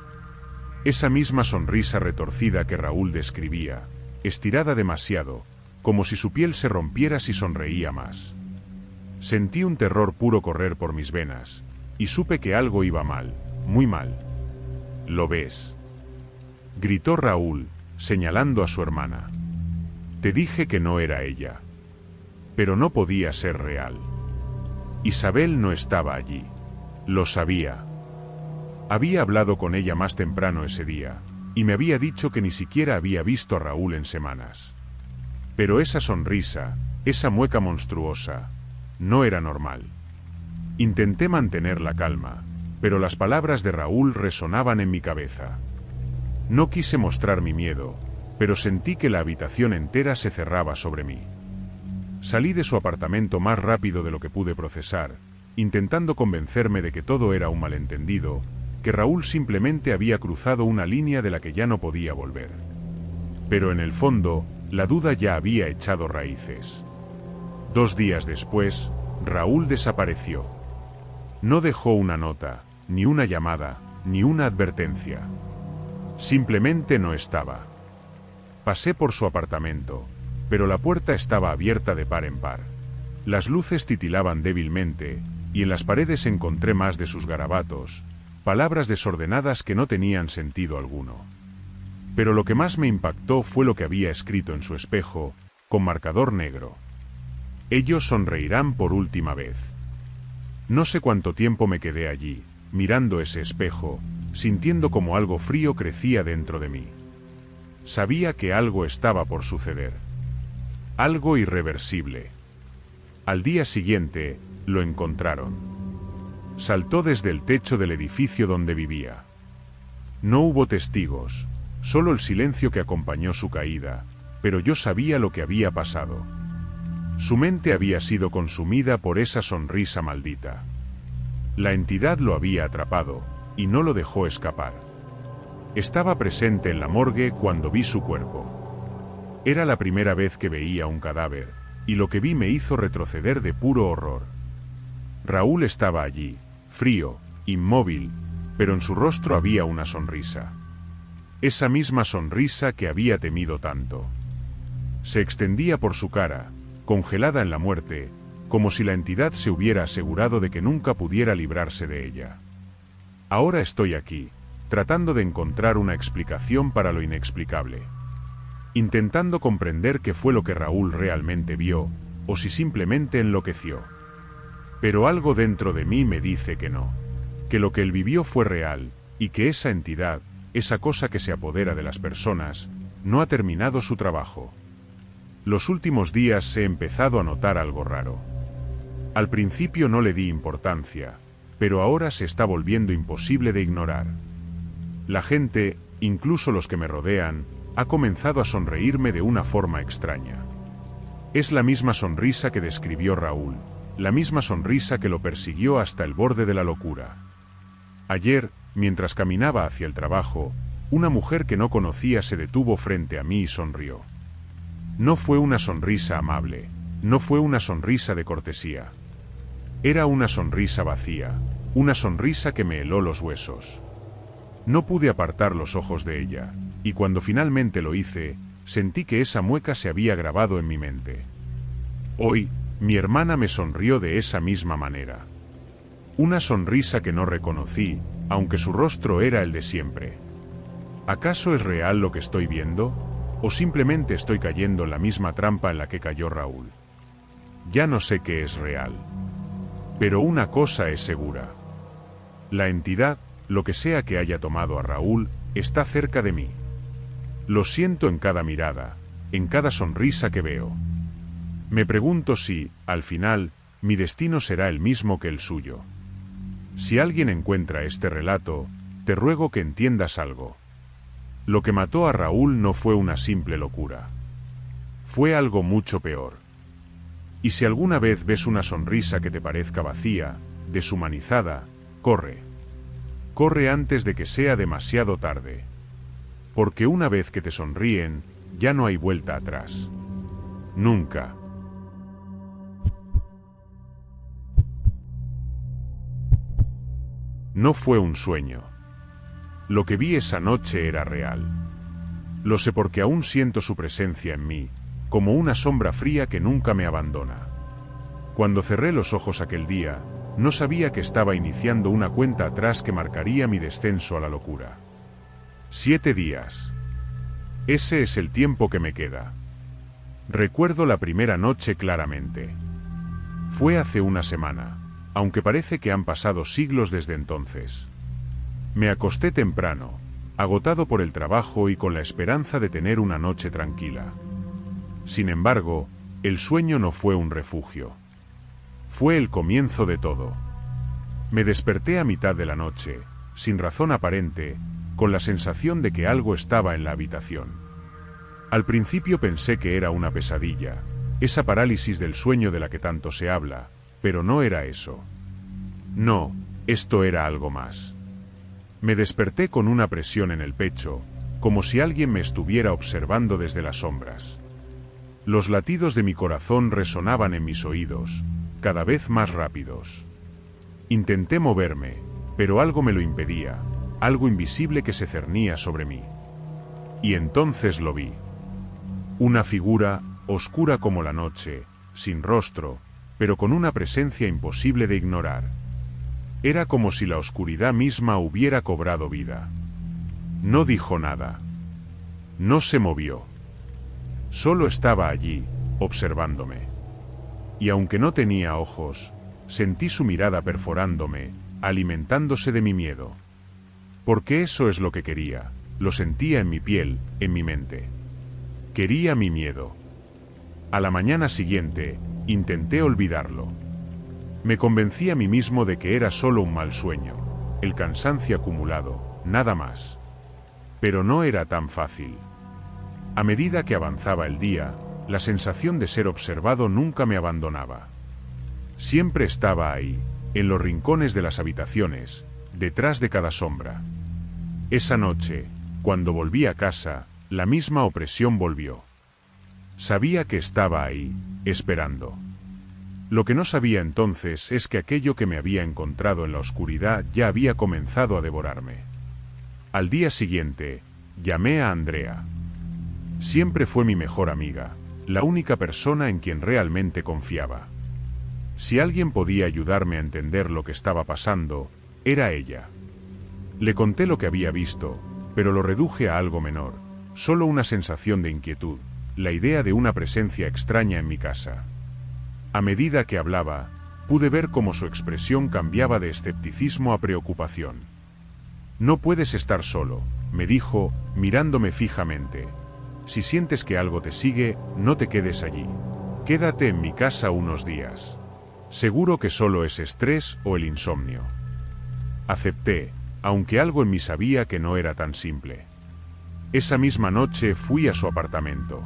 Esa misma sonrisa retorcida que Raúl describía, estirada demasiado, como si su piel se rompiera si sonreía más. Sentí un terror puro correr por mis venas, y supe que algo iba mal, muy mal. ¿Lo ves?, gritó Raúl, señalando a su hermana. Te dije que no era ella. Pero no podía ser real. Isabel no estaba allí. Lo sabía. Había hablado con ella más temprano ese día, y me había dicho que ni siquiera había visto a Raúl en semanas. Pero esa sonrisa, esa mueca monstruosa, no era normal. Intenté mantener la calma, pero las palabras de Raúl resonaban en mi cabeza. No quise mostrar mi miedo, pero sentí que la habitación entera se cerraba sobre mí. Salí de su apartamento más rápido de lo que pude procesar, intentando convencerme de que todo era un malentendido, que Raúl simplemente había cruzado una línea de la que ya no podía volver. Pero en el fondo, la duda ya había echado raíces. 2 días después, Raúl desapareció. No dejó una nota, ni una llamada, ni una advertencia. Simplemente no estaba. Pasé por su apartamento, pero la puerta estaba abierta de par en par. Las luces titilaban débilmente, y en las paredes encontré más de sus garabatos, palabras desordenadas que no tenían sentido alguno. Pero lo que más me impactó fue lo que había escrito en su espejo, con marcador negro. Ellos sonreirán por última vez. No sé cuánto tiempo me quedé allí, mirando ese espejo, sintiendo como algo frío crecía dentro de mí. Sabía que algo estaba por suceder. Algo irreversible. Al día siguiente, lo encontraron. Saltó desde el techo del edificio donde vivía. No hubo testigos, solo el silencio que acompañó su caída, pero yo sabía lo que había pasado. Su mente había sido consumida por esa sonrisa maldita. La entidad lo había atrapado, y no lo dejó escapar. Estaba presente en la morgue cuando vi su cuerpo. Era la primera vez que veía un cadáver, y lo que vi me hizo retroceder de puro horror. Raúl estaba allí, frío, inmóvil, pero en su rostro había una sonrisa. Esa misma sonrisa que había temido tanto. Se extendía por su cara, congelada en la muerte, como si la entidad se hubiera asegurado de que nunca pudiera librarse de ella. Ahora estoy aquí, tratando de encontrar una explicación para lo inexplicable. Intentando comprender qué fue lo que Raúl realmente vio, o si simplemente enloqueció. Pero algo dentro de mí me dice que no, que lo que él vivió fue real, y que esa entidad, esa cosa que se apodera de las personas, no ha terminado su trabajo. Los últimos días he empezado a notar algo raro. Al principio no le di importancia, pero ahora se está volviendo imposible de ignorar. La gente, incluso los que me rodean, ha comenzado a sonreírme de una forma extraña. Es la misma sonrisa que describió Raúl, la misma sonrisa que lo persiguió hasta el borde de la locura. Ayer, mientras caminaba hacia el trabajo, una mujer que no conocía se detuvo frente a mí y sonrió. No fue una sonrisa amable, no fue una sonrisa de cortesía. Era una sonrisa vacía, una sonrisa que me heló los huesos. No pude apartar los ojos de ella, y cuando finalmente lo hice, sentí que esa mueca se había grabado en mi mente. Hoy, mi hermana me sonrió de esa misma manera. Una sonrisa que no reconocí, aunque su rostro era el de siempre. ¿Acaso es real lo que estoy viendo? ¿O simplemente estoy cayendo en la misma trampa en la que cayó Raúl? Ya no sé qué es real. Pero una cosa es segura. La entidad, lo que sea que haya tomado a Raúl, está cerca de mí. Lo siento en cada mirada, en cada sonrisa que veo. Me pregunto si, al final, mi destino será el mismo que el suyo. Si alguien encuentra este relato, te ruego que entiendas algo. Lo que mató a Raúl no fue una simple locura. Fue algo mucho peor. Y si alguna vez ves una sonrisa que te parezca vacía, deshumanizada, corre. Corre antes de que sea demasiado tarde. Porque una vez que te sonríen, ya no hay vuelta atrás. Nunca. No fue un sueño. Lo que vi esa noche era real. Lo sé porque aún siento su presencia en mí, como una sombra fría que nunca me abandona. Cuando cerré los ojos aquel día, no sabía que estaba iniciando una cuenta atrás que marcaría mi descenso a la locura. 7 días. Ese es el tiempo que me queda. Recuerdo la primera noche claramente. Fue hace una semana, aunque parece que han pasado siglos desde entonces. Me acosté temprano, agotado por el trabajo y con la esperanza de tener una noche tranquila. Sin embargo, el sueño no fue un refugio. Fue el comienzo de todo. Me desperté a mitad de la noche, sin razón aparente, con la sensación de que algo estaba en la habitación. Al principio pensé que era una pesadilla, esa parálisis del sueño de la que tanto se habla, pero no era eso. No, esto era algo más. Me desperté con una presión en el pecho, como si alguien me estuviera observando desde las sombras. Los latidos de mi corazón resonaban en mis oídos, cada vez más rápidos. Intenté moverme, pero algo me lo impedía, algo invisible que se cernía sobre mí. Y entonces lo vi. Una figura, oscura como la noche, sin rostro, pero con una presencia imposible de ignorar. Era como si la oscuridad misma hubiera cobrado vida. No dijo nada. No se movió. Solo estaba allí, observándome. Y aunque no tenía ojos, sentí su mirada perforándome, alimentándose de mi miedo. Porque eso es lo que quería, lo sentía en mi piel, en mi mente. Quería mi miedo. A la mañana siguiente, intenté olvidarlo. Me convencí a mí mismo de que era solo un mal sueño, el cansancio acumulado, nada más. Pero no era tan fácil. A medida que avanzaba el día, la sensación de ser observado nunca me abandonaba. Siempre estaba ahí, en los rincones de las habitaciones, detrás de cada sombra. Esa noche, cuando volví a casa, la misma opresión volvió. Sabía que estaba ahí, esperando. Lo que no sabía entonces es que aquello que me había encontrado en la oscuridad ya había comenzado a devorarme. Al día siguiente, llamé a Andrea. Siempre fue mi mejor amiga, la única persona en quien realmente confiaba. Si alguien podía ayudarme a entender lo que estaba pasando, era ella. Le conté lo que había visto, pero lo reduje a algo menor, solo una sensación de inquietud, la idea de una presencia extraña en mi casa. A medida que hablaba, pude ver cómo su expresión cambiaba de escepticismo a preocupación. No puedes estar solo, me dijo, mirándome fijamente. Si sientes que algo te sigue, no te quedes allí. Quédate en mi casa unos días. Seguro que solo es estrés o el insomnio. Acepté, aunque algo en mí sabía que no era tan simple. Esa misma noche fui a su apartamento.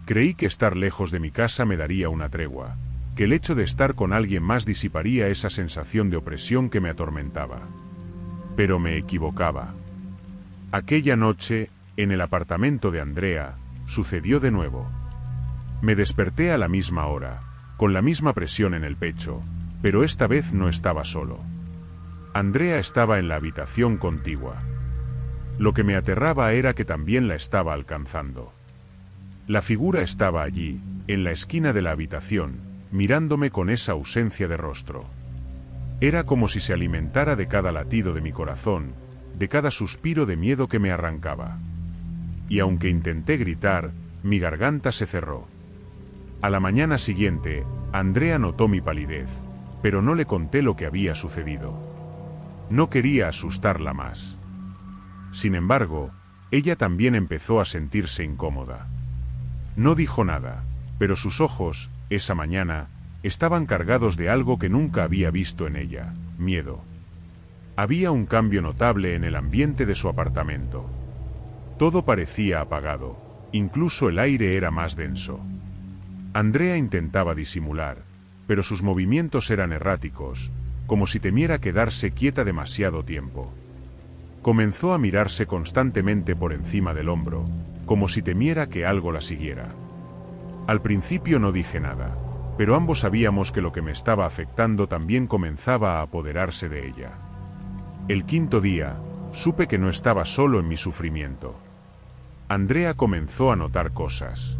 Creí que estar lejos de mi casa me daría una tregua, que el hecho de estar con alguien más disiparía esa sensación de opresión que me atormentaba. Pero me equivocaba. Aquella noche, en el apartamento de Andrea, sucedió de nuevo. Me desperté a la misma hora, con la misma presión en el pecho, pero esta vez no estaba solo. Andrea estaba en la habitación contigua. Lo que me aterraba era que también la estaba alcanzando. La figura estaba allí, en la esquina de la habitación, mirándome con esa ausencia de rostro. Era como si se alimentara de cada latido de mi corazón, de cada suspiro de miedo que me arrancaba. Y aunque intenté gritar, mi garganta se cerró. A la mañana siguiente, Andrea notó mi palidez, pero no le conté lo que había sucedido. No quería asustarla más. Sin embargo, ella también empezó a sentirse incómoda. No dijo nada, pero sus ojos, esa mañana, estaban cargados de algo que nunca había visto en ella: miedo. Había un cambio notable en el ambiente de su apartamento. Todo parecía apagado, incluso el aire era más denso. Andrea intentaba disimular, pero sus movimientos eran erráticos, como si temiera quedarse quieta demasiado tiempo. Comenzó a mirarse constantemente por encima del hombro, como si temiera que algo la siguiera. Al principio no dije nada, pero ambos sabíamos que lo que me estaba afectando también comenzaba a apoderarse de ella. El quinto día, supe que no estaba solo en mi sufrimiento. Andrea comenzó a notar cosas.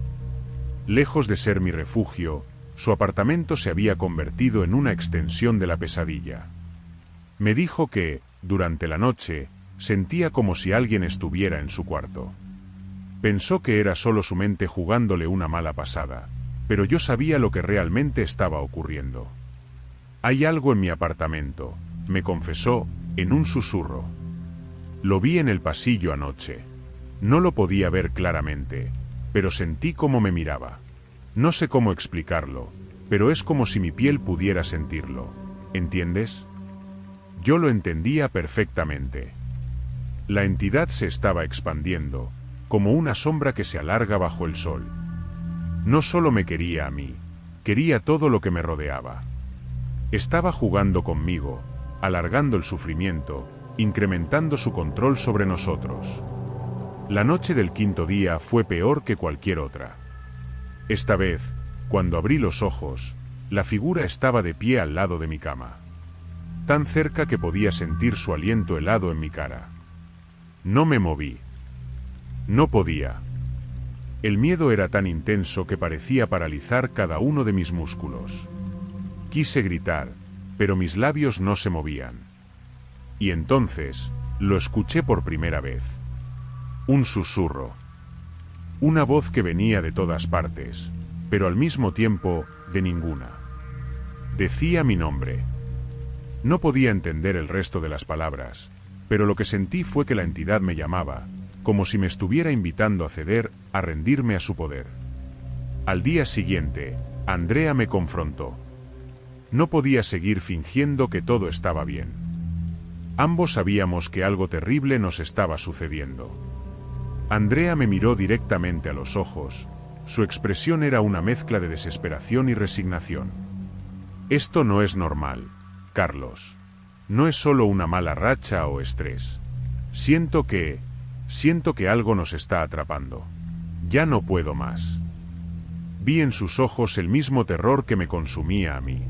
Lejos de ser mi refugio, su apartamento se había convertido en una extensión de la pesadilla. Me dijo que, durante la noche, sentía como si alguien estuviera en su cuarto. Pensó que era solo su mente jugándole una mala pasada, pero yo sabía lo que realmente estaba ocurriendo. Hay algo en mi apartamento, me confesó, en un susurro. Lo vi en el pasillo anoche. No lo podía ver claramente, pero sentí cómo me miraba. No sé cómo explicarlo, pero es como si mi piel pudiera sentirlo. ¿Entiendes? Yo lo entendía perfectamente. La entidad se estaba expandiendo, como una sombra que se alarga bajo el sol. No solo me quería a mí, quería todo lo que me rodeaba. Estaba jugando conmigo, alargando el sufrimiento, incrementando su control sobre nosotros. La noche del quinto día fue peor que cualquier otra. Esta vez, cuando abrí los ojos, la figura estaba de pie al lado de mi cama. Tan cerca que podía sentir su aliento helado en mi cara. No me moví. No podía. El miedo era tan intenso que parecía paralizar cada uno de mis músculos. Quise gritar, pero mis labios no se movían. Y entonces, lo escuché por primera vez. Un susurro. Una voz que venía de todas partes, pero al mismo tiempo, de ninguna. Decía mi nombre. No podía entender el resto de las palabras, pero lo que sentí fue que la entidad me llamaba, como si me estuviera invitando a ceder, a rendirme a su poder. Al día siguiente, Andrea me confrontó. No podía seguir fingiendo que todo estaba bien. Ambos sabíamos que algo terrible nos estaba sucediendo. Andrea me miró directamente a los ojos. Su expresión era una mezcla de desesperación y resignación. Esto no es normal, Carlos. No es solo una mala racha o estrés. Siento que algo nos está atrapando. Ya no puedo más. Vi en sus ojos el mismo terror que me consumía a mí.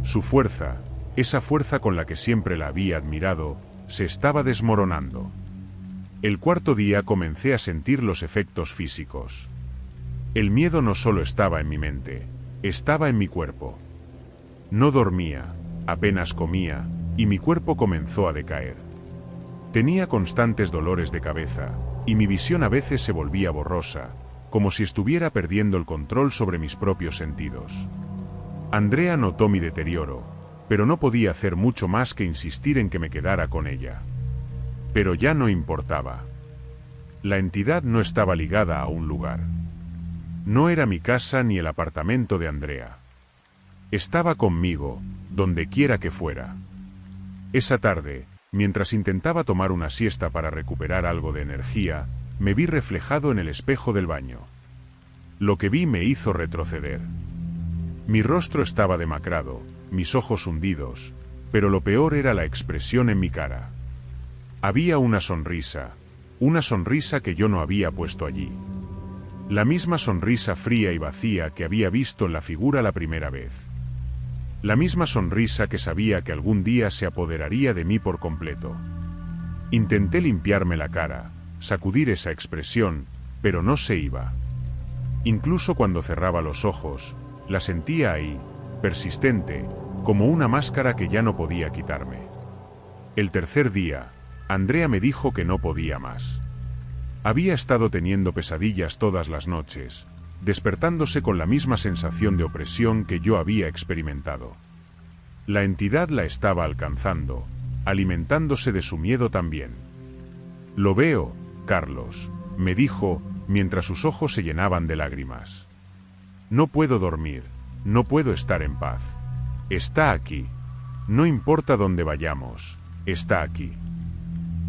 Su fuerza, esa fuerza con la que siempre la había admirado, se estaba desmoronando. El cuarto día comencé a sentir los efectos físicos. El miedo no solo estaba en mi mente, estaba en mi cuerpo. No dormía, apenas comía, y mi cuerpo comenzó a decaer. Tenía constantes dolores de cabeza, y mi visión a veces se volvía borrosa, como si estuviera perdiendo el control sobre mis propios sentidos. Andrea notó mi deterioro, pero no podía hacer mucho más que insistir en que me quedara con ella. Pero ya no importaba. La entidad no estaba ligada a un lugar. No era mi casa ni el apartamento de Andrea. Estaba conmigo, donde quiera que fuera. Esa tarde, mientras intentaba tomar una siesta para recuperar algo de energía, me vi reflejado en el espejo del baño. Lo que vi me hizo retroceder. Mi rostro estaba demacrado, mis ojos hundidos, pero lo peor era la expresión en mi cara. Había una sonrisa que yo no había puesto allí. La misma sonrisa fría y vacía que había visto en la figura la primera vez. La misma sonrisa que sabía que algún día se apoderaría de mí por completo. Intenté limpiarme la cara, sacudir esa expresión, pero no se iba. Incluso cuando cerraba los ojos, la sentía ahí, persistente, como una máscara que ya no podía quitarme. El tercer día, Andrea me dijo que no podía más. Había estado teniendo pesadillas todas las noches, despertándose con la misma sensación de opresión que yo había experimentado. La entidad la estaba alcanzando, alimentándose de su miedo también. Lo veo, Carlos, me dijo, mientras sus ojos se llenaban de lágrimas. No puedo dormir, no puedo estar en paz. Está aquí. No importa dónde vayamos, está aquí.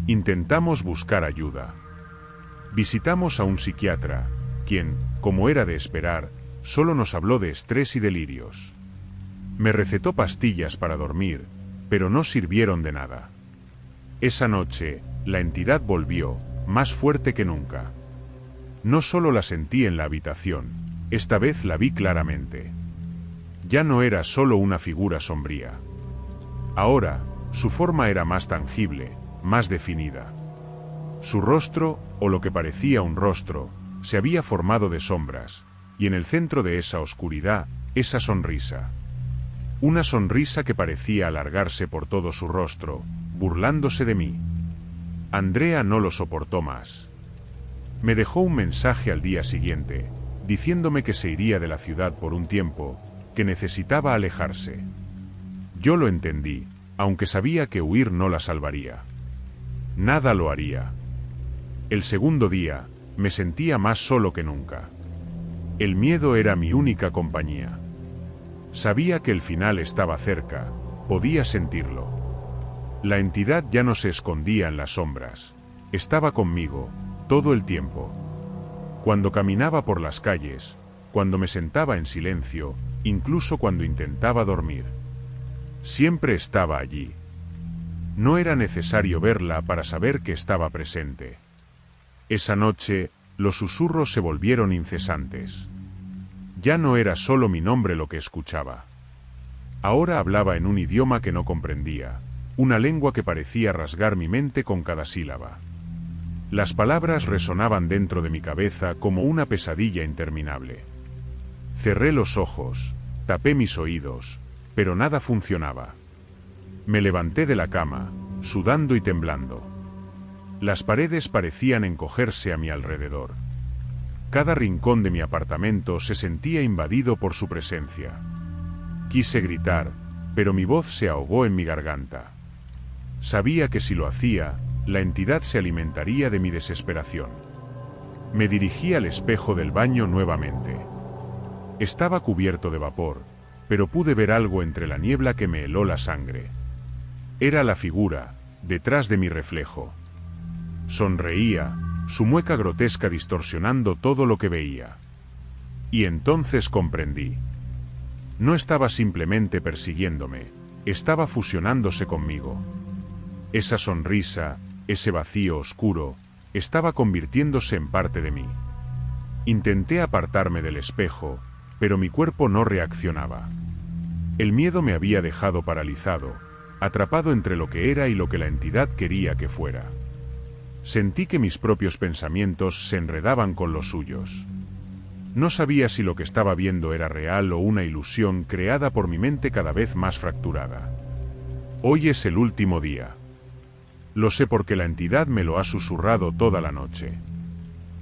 Intentamos buscar ayuda. Visitamos a un psiquiatra, quien, como era de esperar, solo nos habló de estrés y delirios. Me recetó pastillas para dormir, pero no sirvieron de nada. Esa noche, la entidad volvió, más fuerte que nunca. No solo la sentí en la habitación, esta vez la vi claramente. Ya no era solo una figura sombría. Ahora, su forma era más tangible, más definida. Su rostro, o lo que parecía un rostro, se había formado de sombras, y en el centro de esa oscuridad, esa sonrisa. Una sonrisa que parecía alargarse por todo su rostro, burlándose de mí. Andrea no lo soportó más. Me dejó un mensaje al día siguiente, diciéndome que se iría de la ciudad por un tiempo, que necesitaba alejarse. Yo lo entendí, aunque sabía que huir no la salvaría. Nada lo haría. El segundo día, me sentía más solo que nunca. El miedo era mi única compañía. Sabía que el final estaba cerca, podía sentirlo. La entidad ya no se escondía en las sombras, estaba conmigo, todo el tiempo. Cuando caminaba por las calles, cuando me sentaba en silencio, incluso cuando intentaba dormir. Siempre estaba allí. No era necesario verla para saber que estaba presente. Esa noche, los susurros se volvieron incesantes. Ya no era solo mi nombre lo que escuchaba. Ahora hablaba en un idioma que no comprendía, una lengua que parecía rasgar mi mente con cada sílaba. Las palabras resonaban dentro de mi cabeza como una pesadilla interminable. Cerré los ojos, tapé mis oídos, pero nada funcionaba. Me levanté de la cama, sudando y temblando. Las paredes parecían encogerse a mi alrededor. Cada rincón de mi apartamento se sentía invadido por su presencia. Quise gritar, pero mi voz se ahogó en mi garganta. Sabía que si lo hacía, la entidad se alimentaría de mi desesperación. Me dirigí al espejo del baño nuevamente. Estaba cubierto de vapor, pero pude ver algo entre la niebla que me heló la sangre. Era la figura, detrás de mi reflejo. Sonreía, su mueca grotesca distorsionando todo lo que veía. Y entonces comprendí. No estaba simplemente persiguiéndome, estaba fusionándose conmigo. Esa sonrisa, ese vacío oscuro, estaba convirtiéndose en parte de mí. Intenté apartarme del espejo, pero mi cuerpo no reaccionaba. El miedo me había dejado paralizado, atrapado entre lo que era y lo que la entidad quería que fuera. Sentí que mis propios pensamientos se enredaban con los suyos. No sabía si lo que estaba viendo era real o una ilusión creada por mi mente cada vez más fracturada. Hoy es el último día. Lo sé porque la entidad me lo ha susurrado toda la noche.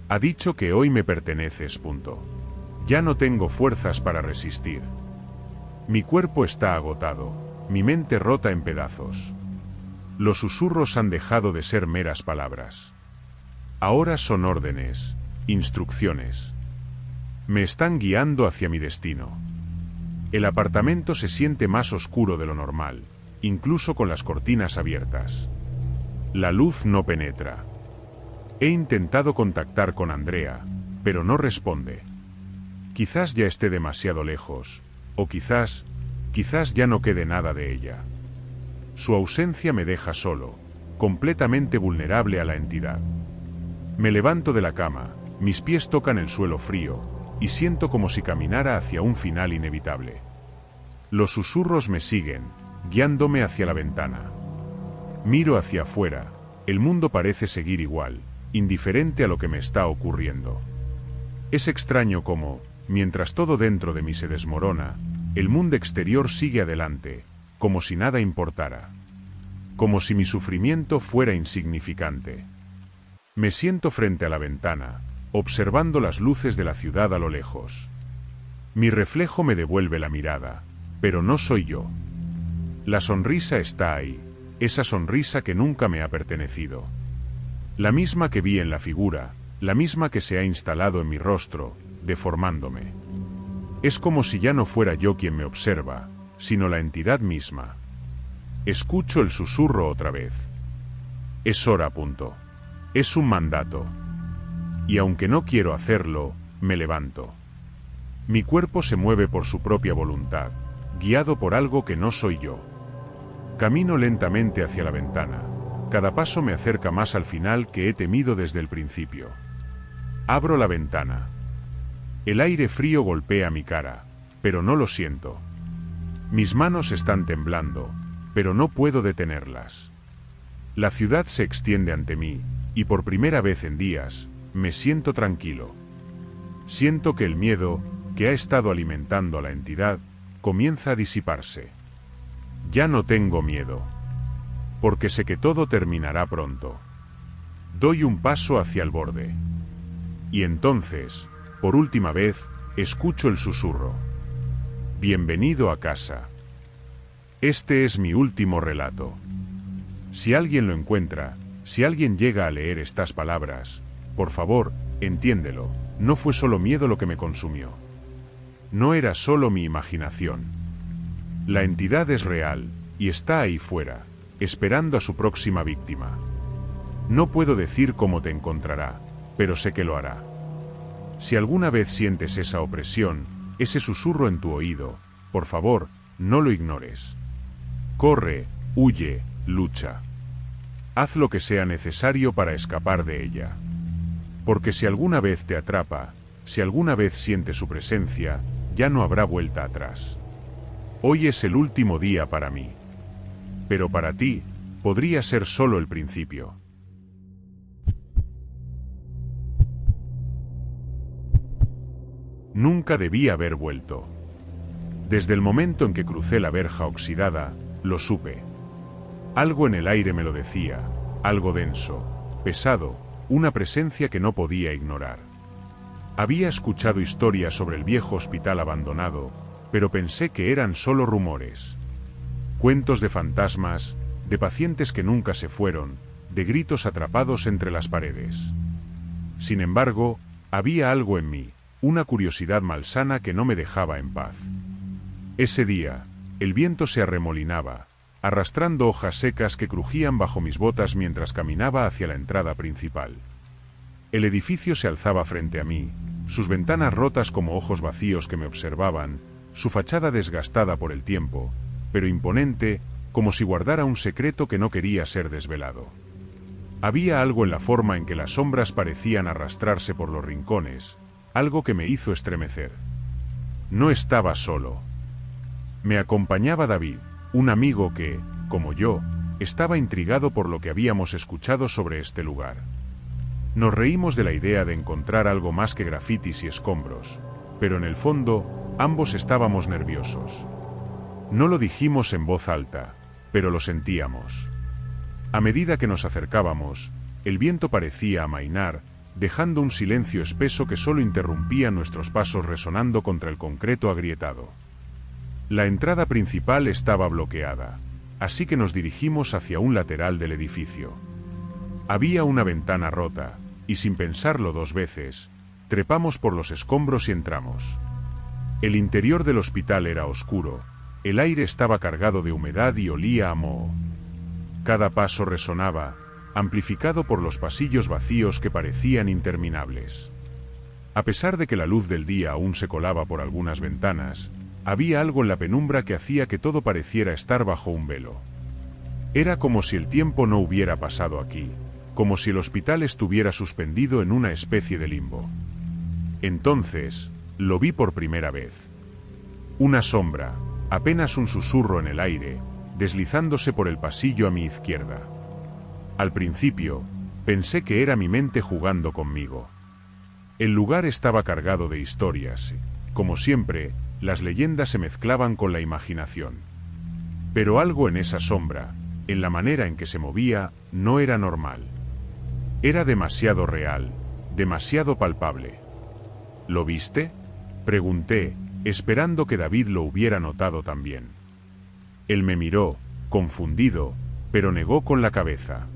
Ha dicho que hoy me perteneces, punto. Ya no tengo fuerzas para resistir. Mi cuerpo está agotado, mi mente rota en pedazos. Los susurros han dejado de ser meras palabras. Ahora son órdenes, instrucciones. Me están guiando hacia mi destino. El apartamento se siente más oscuro de lo normal, incluso con las cortinas abiertas. La luz no penetra. He intentado contactar con Andrea, pero no responde. Quizás ya esté demasiado lejos, o quizás ya no quede nada de ella. Su ausencia me deja solo, completamente vulnerable a la entidad. Me levanto de la cama, mis pies tocan el suelo frío, y siento como si caminara hacia un final inevitable. Los susurros me siguen, guiándome hacia la ventana. Miro hacia afuera, el mundo parece seguir igual, indiferente a lo que me está ocurriendo. Es extraño cómo, mientras todo dentro de mí se desmorona, el mundo exterior sigue adelante, como si nada importara. Como si mi sufrimiento fuera insignificante. Me siento frente a la ventana, observando las luces de la ciudad a lo lejos. Mi reflejo me devuelve la mirada, pero no soy yo. La sonrisa está ahí, esa sonrisa que nunca me ha pertenecido. La misma que vi en la figura, la misma que se ha instalado en mi rostro, deformándome. Es como si ya no fuera yo quien me observa, sino la entidad misma. Escucho el susurro otra vez. Es hora, punto. Es un mandato. Y aunque no quiero hacerlo, me levanto. Mi cuerpo se mueve por su propia voluntad, guiado por algo que no soy yo. Camino lentamente hacia la ventana. Cada paso me acerca más al final que he temido desde el principio. Abro la ventana. El aire frío golpea mi cara, pero no lo siento. Mis manos están temblando, pero no puedo detenerlas. La ciudad se extiende ante mí, y por primera vez en días, me siento tranquilo. Siento que el miedo, que ha estado alimentando a la entidad, comienza a disiparse. Ya no tengo miedo. Porque sé que todo terminará pronto. Doy un paso hacia el borde. Y entonces, por última vez, escucho el susurro. Bienvenido a casa. Este es mi último relato. Si alguien lo encuentra, si alguien llega a leer estas palabras, por favor, entiéndelo, no fue solo miedo lo que me consumió. No era solo mi imaginación. La entidad es real, y está ahí fuera, esperando a su próxima víctima. No puedo decir cómo te encontrará, pero sé que lo hará. Si alguna vez sientes esa opresión, ese susurro en tu oído, por favor, no lo ignores. Corre, huye, lucha. Haz lo que sea necesario para escapar de ella. Porque si alguna vez te atrapa, si alguna vez sientes su presencia, ya no habrá vuelta atrás. Hoy es el último día para mí. Pero para ti, podría ser solo el principio. Nunca debí haber vuelto. Desde el momento en que crucé la verja oxidada, lo supe. Algo en el aire me lo decía, algo denso, pesado, una presencia que no podía ignorar. Había escuchado historias sobre el viejo hospital abandonado, pero pensé que eran solo rumores. Cuentos de fantasmas, de pacientes que nunca se fueron, de gritos atrapados entre las paredes. Sin embargo, había algo en mí, una curiosidad malsana que no me dejaba en paz. Ese día, el viento se arremolinaba, arrastrando hojas secas que crujían bajo mis botas mientras caminaba hacia la entrada principal. El edificio se alzaba frente a mí, sus ventanas rotas como ojos vacíos que me observaban, su fachada desgastada por el tiempo, pero imponente, como si guardara un secreto que no quería ser desvelado. Había algo en la forma en que las sombras parecían arrastrarse por los rincones, algo que me hizo estremecer. No estaba solo. Me acompañaba David, un amigo que, como yo, estaba intrigado por lo que habíamos escuchado sobre este lugar. Nos reímos de la idea de encontrar algo más que grafitis y escombros, pero en el fondo, ambos estábamos nerviosos. No lo dijimos en voz alta, pero lo sentíamos. A medida que nos acercábamos, el viento parecía amainar, dejando un silencio espeso que solo interrumpía nuestros pasos resonando contra el concreto agrietado. La entrada principal estaba bloqueada, así que nos dirigimos hacia un lateral del edificio. Había una ventana rota, y sin pensarlo dos veces, trepamos por los escombros y entramos. El interior del hospital era oscuro, el aire estaba cargado de humedad y olía a moho. Cada paso resonaba, amplificado por los pasillos vacíos que parecían interminables. A pesar de que la luz del día aún se colaba por algunas ventanas, había algo en la penumbra que hacía que todo pareciera estar bajo un velo. Era como si el tiempo no hubiera pasado aquí, como si el hospital estuviera suspendido en una especie de limbo. Entonces, lo vi por primera vez. Una sombra, apenas un susurro en el aire, deslizándose por el pasillo a mi izquierda. Al principio, pensé que era mi mente jugando conmigo. El lugar estaba cargado de historias. Como siempre, las leyendas se mezclaban con la imaginación. Pero algo en esa sombra, en la manera en que se movía, no era normal. Era demasiado real, demasiado palpable. ¿Lo viste?, pregunté, esperando que David lo hubiera notado también. Él me miró, confundido, pero negó con la cabeza.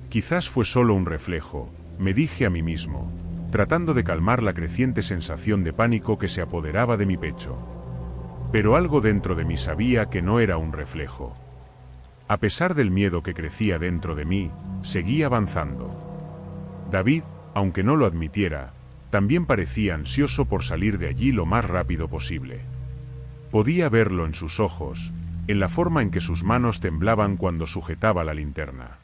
Quizás fue solo un reflejo, me dije a mí mismo, tratando de calmar la creciente sensación de pánico que se apoderaba de mi pecho. Pero algo dentro de mí sabía que no era un reflejo. A pesar del miedo que crecía dentro de mí, seguí avanzando. David, aunque no lo admitiera, también parecía ansioso por salir de allí lo más rápido posible. Podía verlo en sus ojos, en la forma en que sus manos temblaban cuando sujetaba la linterna.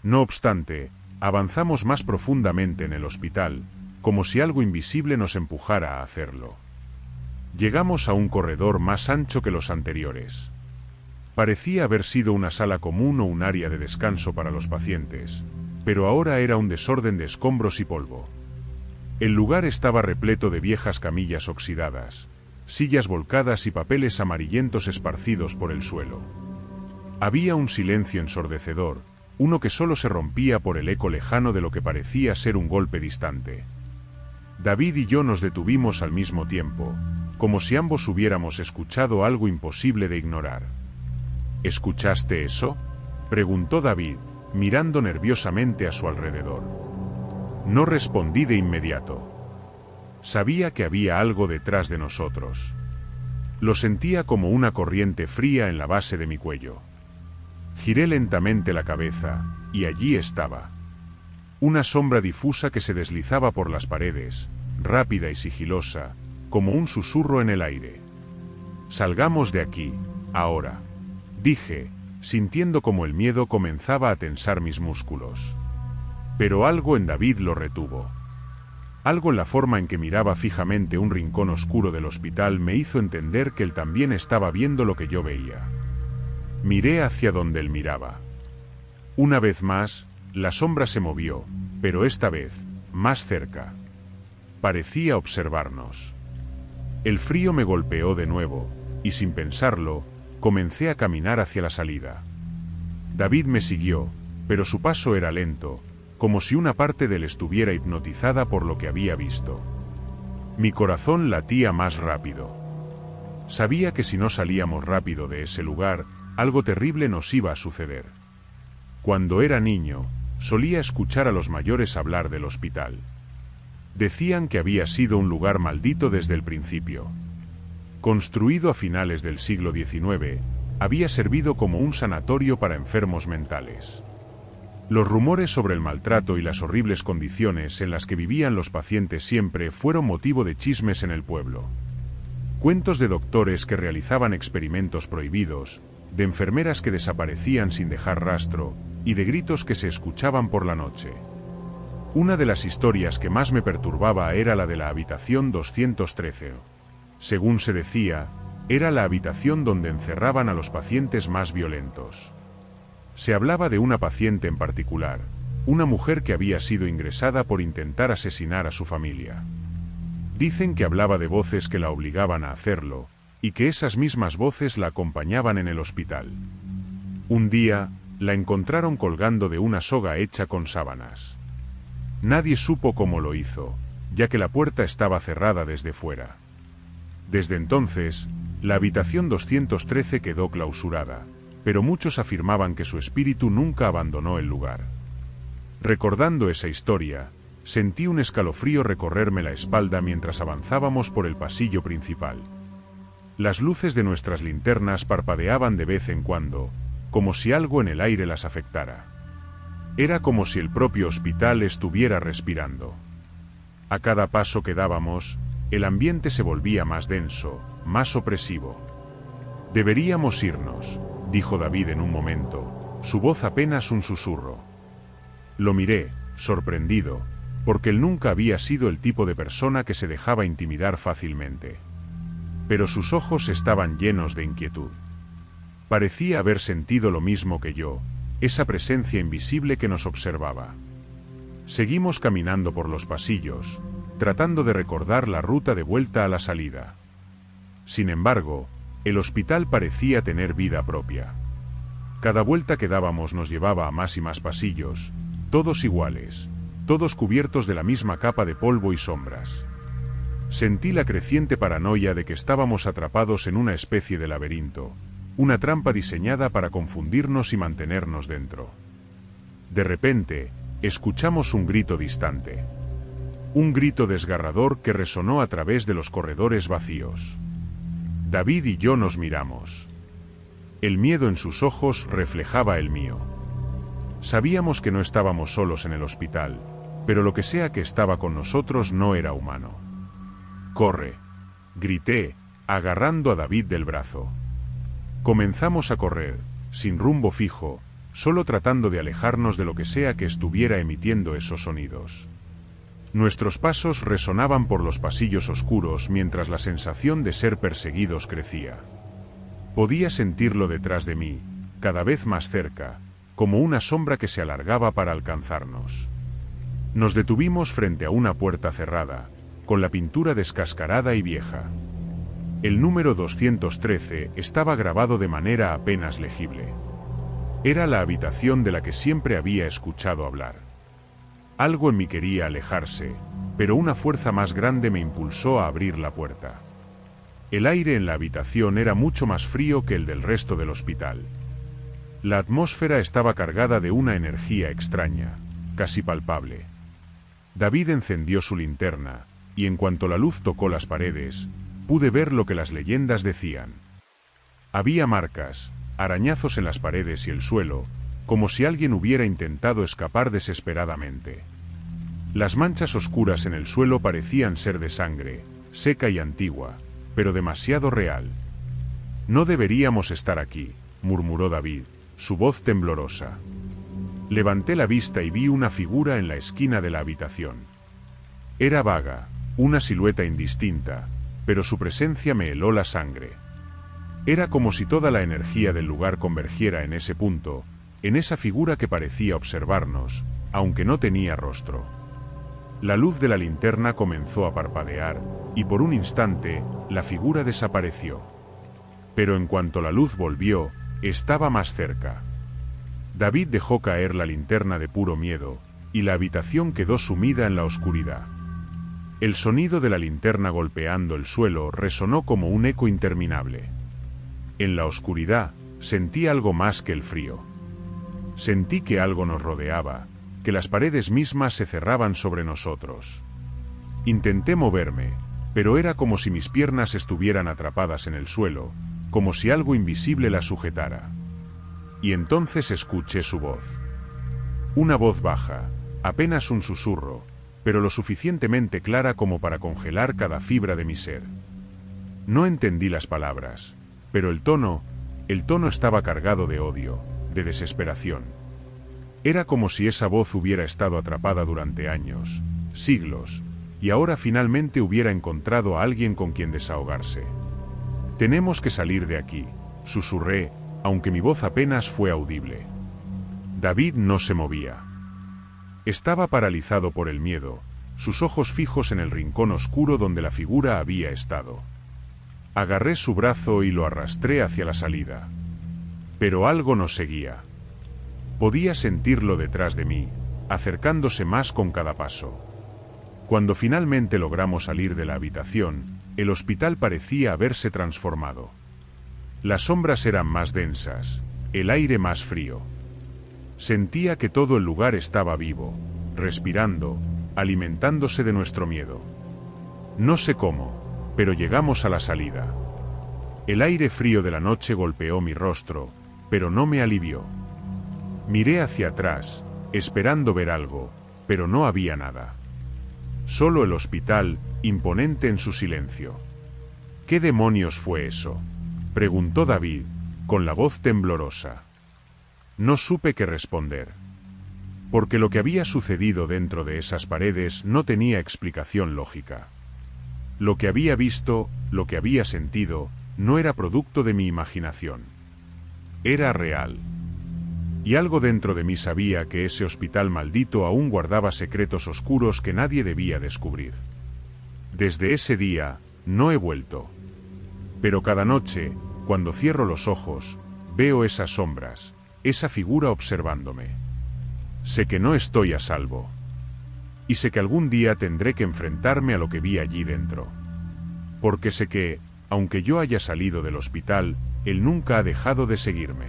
No obstante, avanzamos más profundamente en el hospital, como si algo invisible nos empujara a hacerlo. Llegamos a un corredor más ancho que los anteriores. Parecía haber sido una sala común o un área de descanso para los pacientes, pero ahora era un desorden de escombros y polvo. El lugar estaba repleto de viejas camillas oxidadas, sillas volcadas y papeles amarillentos esparcidos por el suelo. Había un silencio ensordecedor, uno que solo se rompía por el eco lejano de lo que parecía ser un golpe distante. David y yo nos detuvimos al mismo tiempo, como si ambos hubiéramos escuchado algo imposible de ignorar. ¿Escuchaste eso?, preguntó David, mirando nerviosamente a su alrededor. No respondí de inmediato. Sabía que había algo detrás de nosotros. Lo sentía como una corriente fría en la base de mi cuello. Giré lentamente la cabeza, y allí estaba. Una sombra difusa que se deslizaba por las paredes, rápida y sigilosa, como un susurro en el aire. «Salgamos de aquí, ahora», dije, sintiendo como el miedo comenzaba a tensar mis músculos. Pero algo en David lo retuvo. Algo en la forma en que miraba fijamente un rincón oscuro del hospital me hizo entender que él también estaba viendo lo que yo veía. Miré hacia donde él miraba. Una vez más, la sombra se movió, pero esta vez, más cerca. Parecía observarnos. El frío me golpeó de nuevo, y sin pensarlo, comencé a caminar hacia la salida. David me siguió, pero su paso era lento, como si una parte de él estuviera hipnotizada por lo que había visto. Mi corazón latía más rápido. Sabía que si no salíamos rápido de ese lugar, algo terrible nos iba a suceder. Cuando era niño, solía escuchar a los mayores hablar del hospital. Decían que había sido un lugar maldito desde el principio. Construido a finales del siglo XIX, había servido como un sanatorio para enfermos mentales. Los rumores sobre el maltrato y las horribles condiciones en las que vivían los pacientes siempre fueron motivo de chismes en el pueblo. Cuentos de doctores que realizaban experimentos prohibidos, de enfermeras que desaparecían sin dejar rastro, y de gritos que se escuchaban por la noche. Una de las historias que más me perturbaba era la de la habitación 213. Según se decía, era la habitación donde encerraban a los pacientes más violentos. Se hablaba de una paciente en particular, una mujer que había sido ingresada por intentar asesinar a su familia. Dicen que hablaba de voces que la obligaban a hacerlo, y que esas mismas voces la acompañaban en el hospital. Un día, la encontraron colgando de una soga hecha con sábanas. Nadie supo cómo lo hizo, ya que la puerta estaba cerrada desde fuera. Desde entonces, la habitación 213 quedó clausurada, pero muchos afirmaban que su espíritu nunca abandonó el lugar. Recordando esa historia, sentí un escalofrío recorrerme la espalda mientras avanzábamos por el pasillo principal. Las luces de nuestras linternas parpadeaban de vez en cuando, como si algo en el aire las afectara. Era como si el propio hospital estuviera respirando. A cada paso que dábamos, el ambiente se volvía más denso, más opresivo. «Deberíamos irnos», dijo David en un momento, su voz apenas un susurro. Lo miré, sorprendido, porque él nunca había sido el tipo de persona que se dejaba intimidar fácilmente. Pero sus ojos estaban llenos de inquietud. Parecía haber sentido lo mismo que yo, esa presencia invisible que nos observaba. Seguimos caminando por los pasillos, tratando de recordar la ruta de vuelta a la salida. Sin embargo, el hospital parecía tener vida propia. Cada vuelta que dábamos nos llevaba a más y más pasillos, todos iguales, todos cubiertos de la misma capa de polvo y sombras. Sentí la creciente paranoia de que estábamos atrapados en una especie de laberinto, una trampa diseñada para confundirnos y mantenernos dentro. De repente, escuchamos un grito distante. Un grito desgarrador que resonó a través de los corredores vacíos. David y yo nos miramos. El miedo en sus ojos reflejaba el mío. Sabíamos que no estábamos solos en el hospital, pero lo que sea que estaba con nosotros no era humano. «¡Corre!», grité, agarrando a David del brazo. Comenzamos a correr, sin rumbo fijo, solo tratando de alejarnos de lo que sea que estuviera emitiendo esos sonidos. Nuestros pasos resonaban por los pasillos oscuros mientras la sensación de ser perseguidos crecía. Podía sentirlo detrás de mí, cada vez más cerca, como una sombra que se alargaba para alcanzarnos. Nos detuvimos frente a una puerta cerrada, con la pintura descascarada y vieja. El número 213 estaba grabado de manera apenas legible. Era la habitación de la que siempre había escuchado hablar. Algo en mí quería alejarse, pero una fuerza más grande me impulsó a abrir la puerta. El aire en la habitación era mucho más frío que el del resto del hospital. La atmósfera estaba cargada de una energía extraña, casi palpable. David encendió su linterna, y en cuanto la luz tocó las paredes, pude ver lo que las leyendas decían. Había marcas, arañazos en las paredes y el suelo, como si alguien hubiera intentado escapar desesperadamente. Las manchas oscuras en el suelo parecían ser de sangre, seca y antigua, pero demasiado real. «No deberíamos estar aquí», murmuró David, su voz temblorosa. Levanté la vista y vi una figura en la esquina de la habitación. Era vaga, una silueta indistinta, pero su presencia me heló la sangre. Era como si toda la energía del lugar convergiera en ese punto, en esa figura que parecía observarnos, aunque no tenía rostro. La luz de la linterna comenzó a parpadear, y por un instante, la figura desapareció. Pero en cuanto la luz volvió, estaba más cerca. David dejó caer la linterna de puro miedo, y la habitación quedó sumida en la oscuridad. El sonido de la linterna golpeando el suelo resonó como un eco interminable. En la oscuridad, sentí algo más que el frío. Sentí que algo nos rodeaba, que las paredes mismas se cerraban sobre nosotros. Intenté moverme, pero era como si mis piernas estuvieran atrapadas en el suelo, como si algo invisible las sujetara. Y entonces escuché su voz. Una voz baja, apenas un susurro, pero lo suficientemente clara como para congelar cada fibra de mi ser. No entendí las palabras, pero el tono estaba cargado de odio, de desesperación. Era como si esa voz hubiera estado atrapada durante años, siglos, y ahora finalmente hubiera encontrado a alguien con quien desahogarse. «Tenemos que salir de aquí», susurré, aunque mi voz apenas fue audible. David no se movía. Estaba paralizado por el miedo, sus ojos fijos en el rincón oscuro donde la figura había estado. Agarré su brazo y lo arrastré hacia la salida. Pero algo nos seguía. Podía sentirlo detrás de mí, acercándose más con cada paso. Cuando finalmente logramos salir de la habitación, el hospital parecía haberse transformado. Las sombras eran más densas, el aire más frío. Sentía que todo el lugar estaba vivo, respirando, alimentándose de nuestro miedo. No sé cómo, pero llegamos a la salida. El aire frío de la noche golpeó mi rostro, pero no me alivió. Miré hacia atrás, esperando ver algo, pero no había nada. Solo el hospital, imponente en su silencio. ¿Qué demonios fue eso?, preguntó David, con la voz temblorosa. No supe qué responder. Porque lo que había sucedido dentro de esas paredes no tenía explicación lógica. Lo que había visto, lo que había sentido, no era producto de mi imaginación. Era real. Y algo dentro de mí sabía que ese hospital maldito aún guardaba secretos oscuros que nadie debía descubrir. Desde ese día, no he vuelto. Pero cada noche, cuando cierro los ojos, veo esas sombras, esa figura observándome. Sé que no estoy a salvo. Y sé que algún día tendré que enfrentarme a lo que vi allí dentro. Porque sé que, aunque yo haya salido del hospital, él nunca ha dejado de seguirme.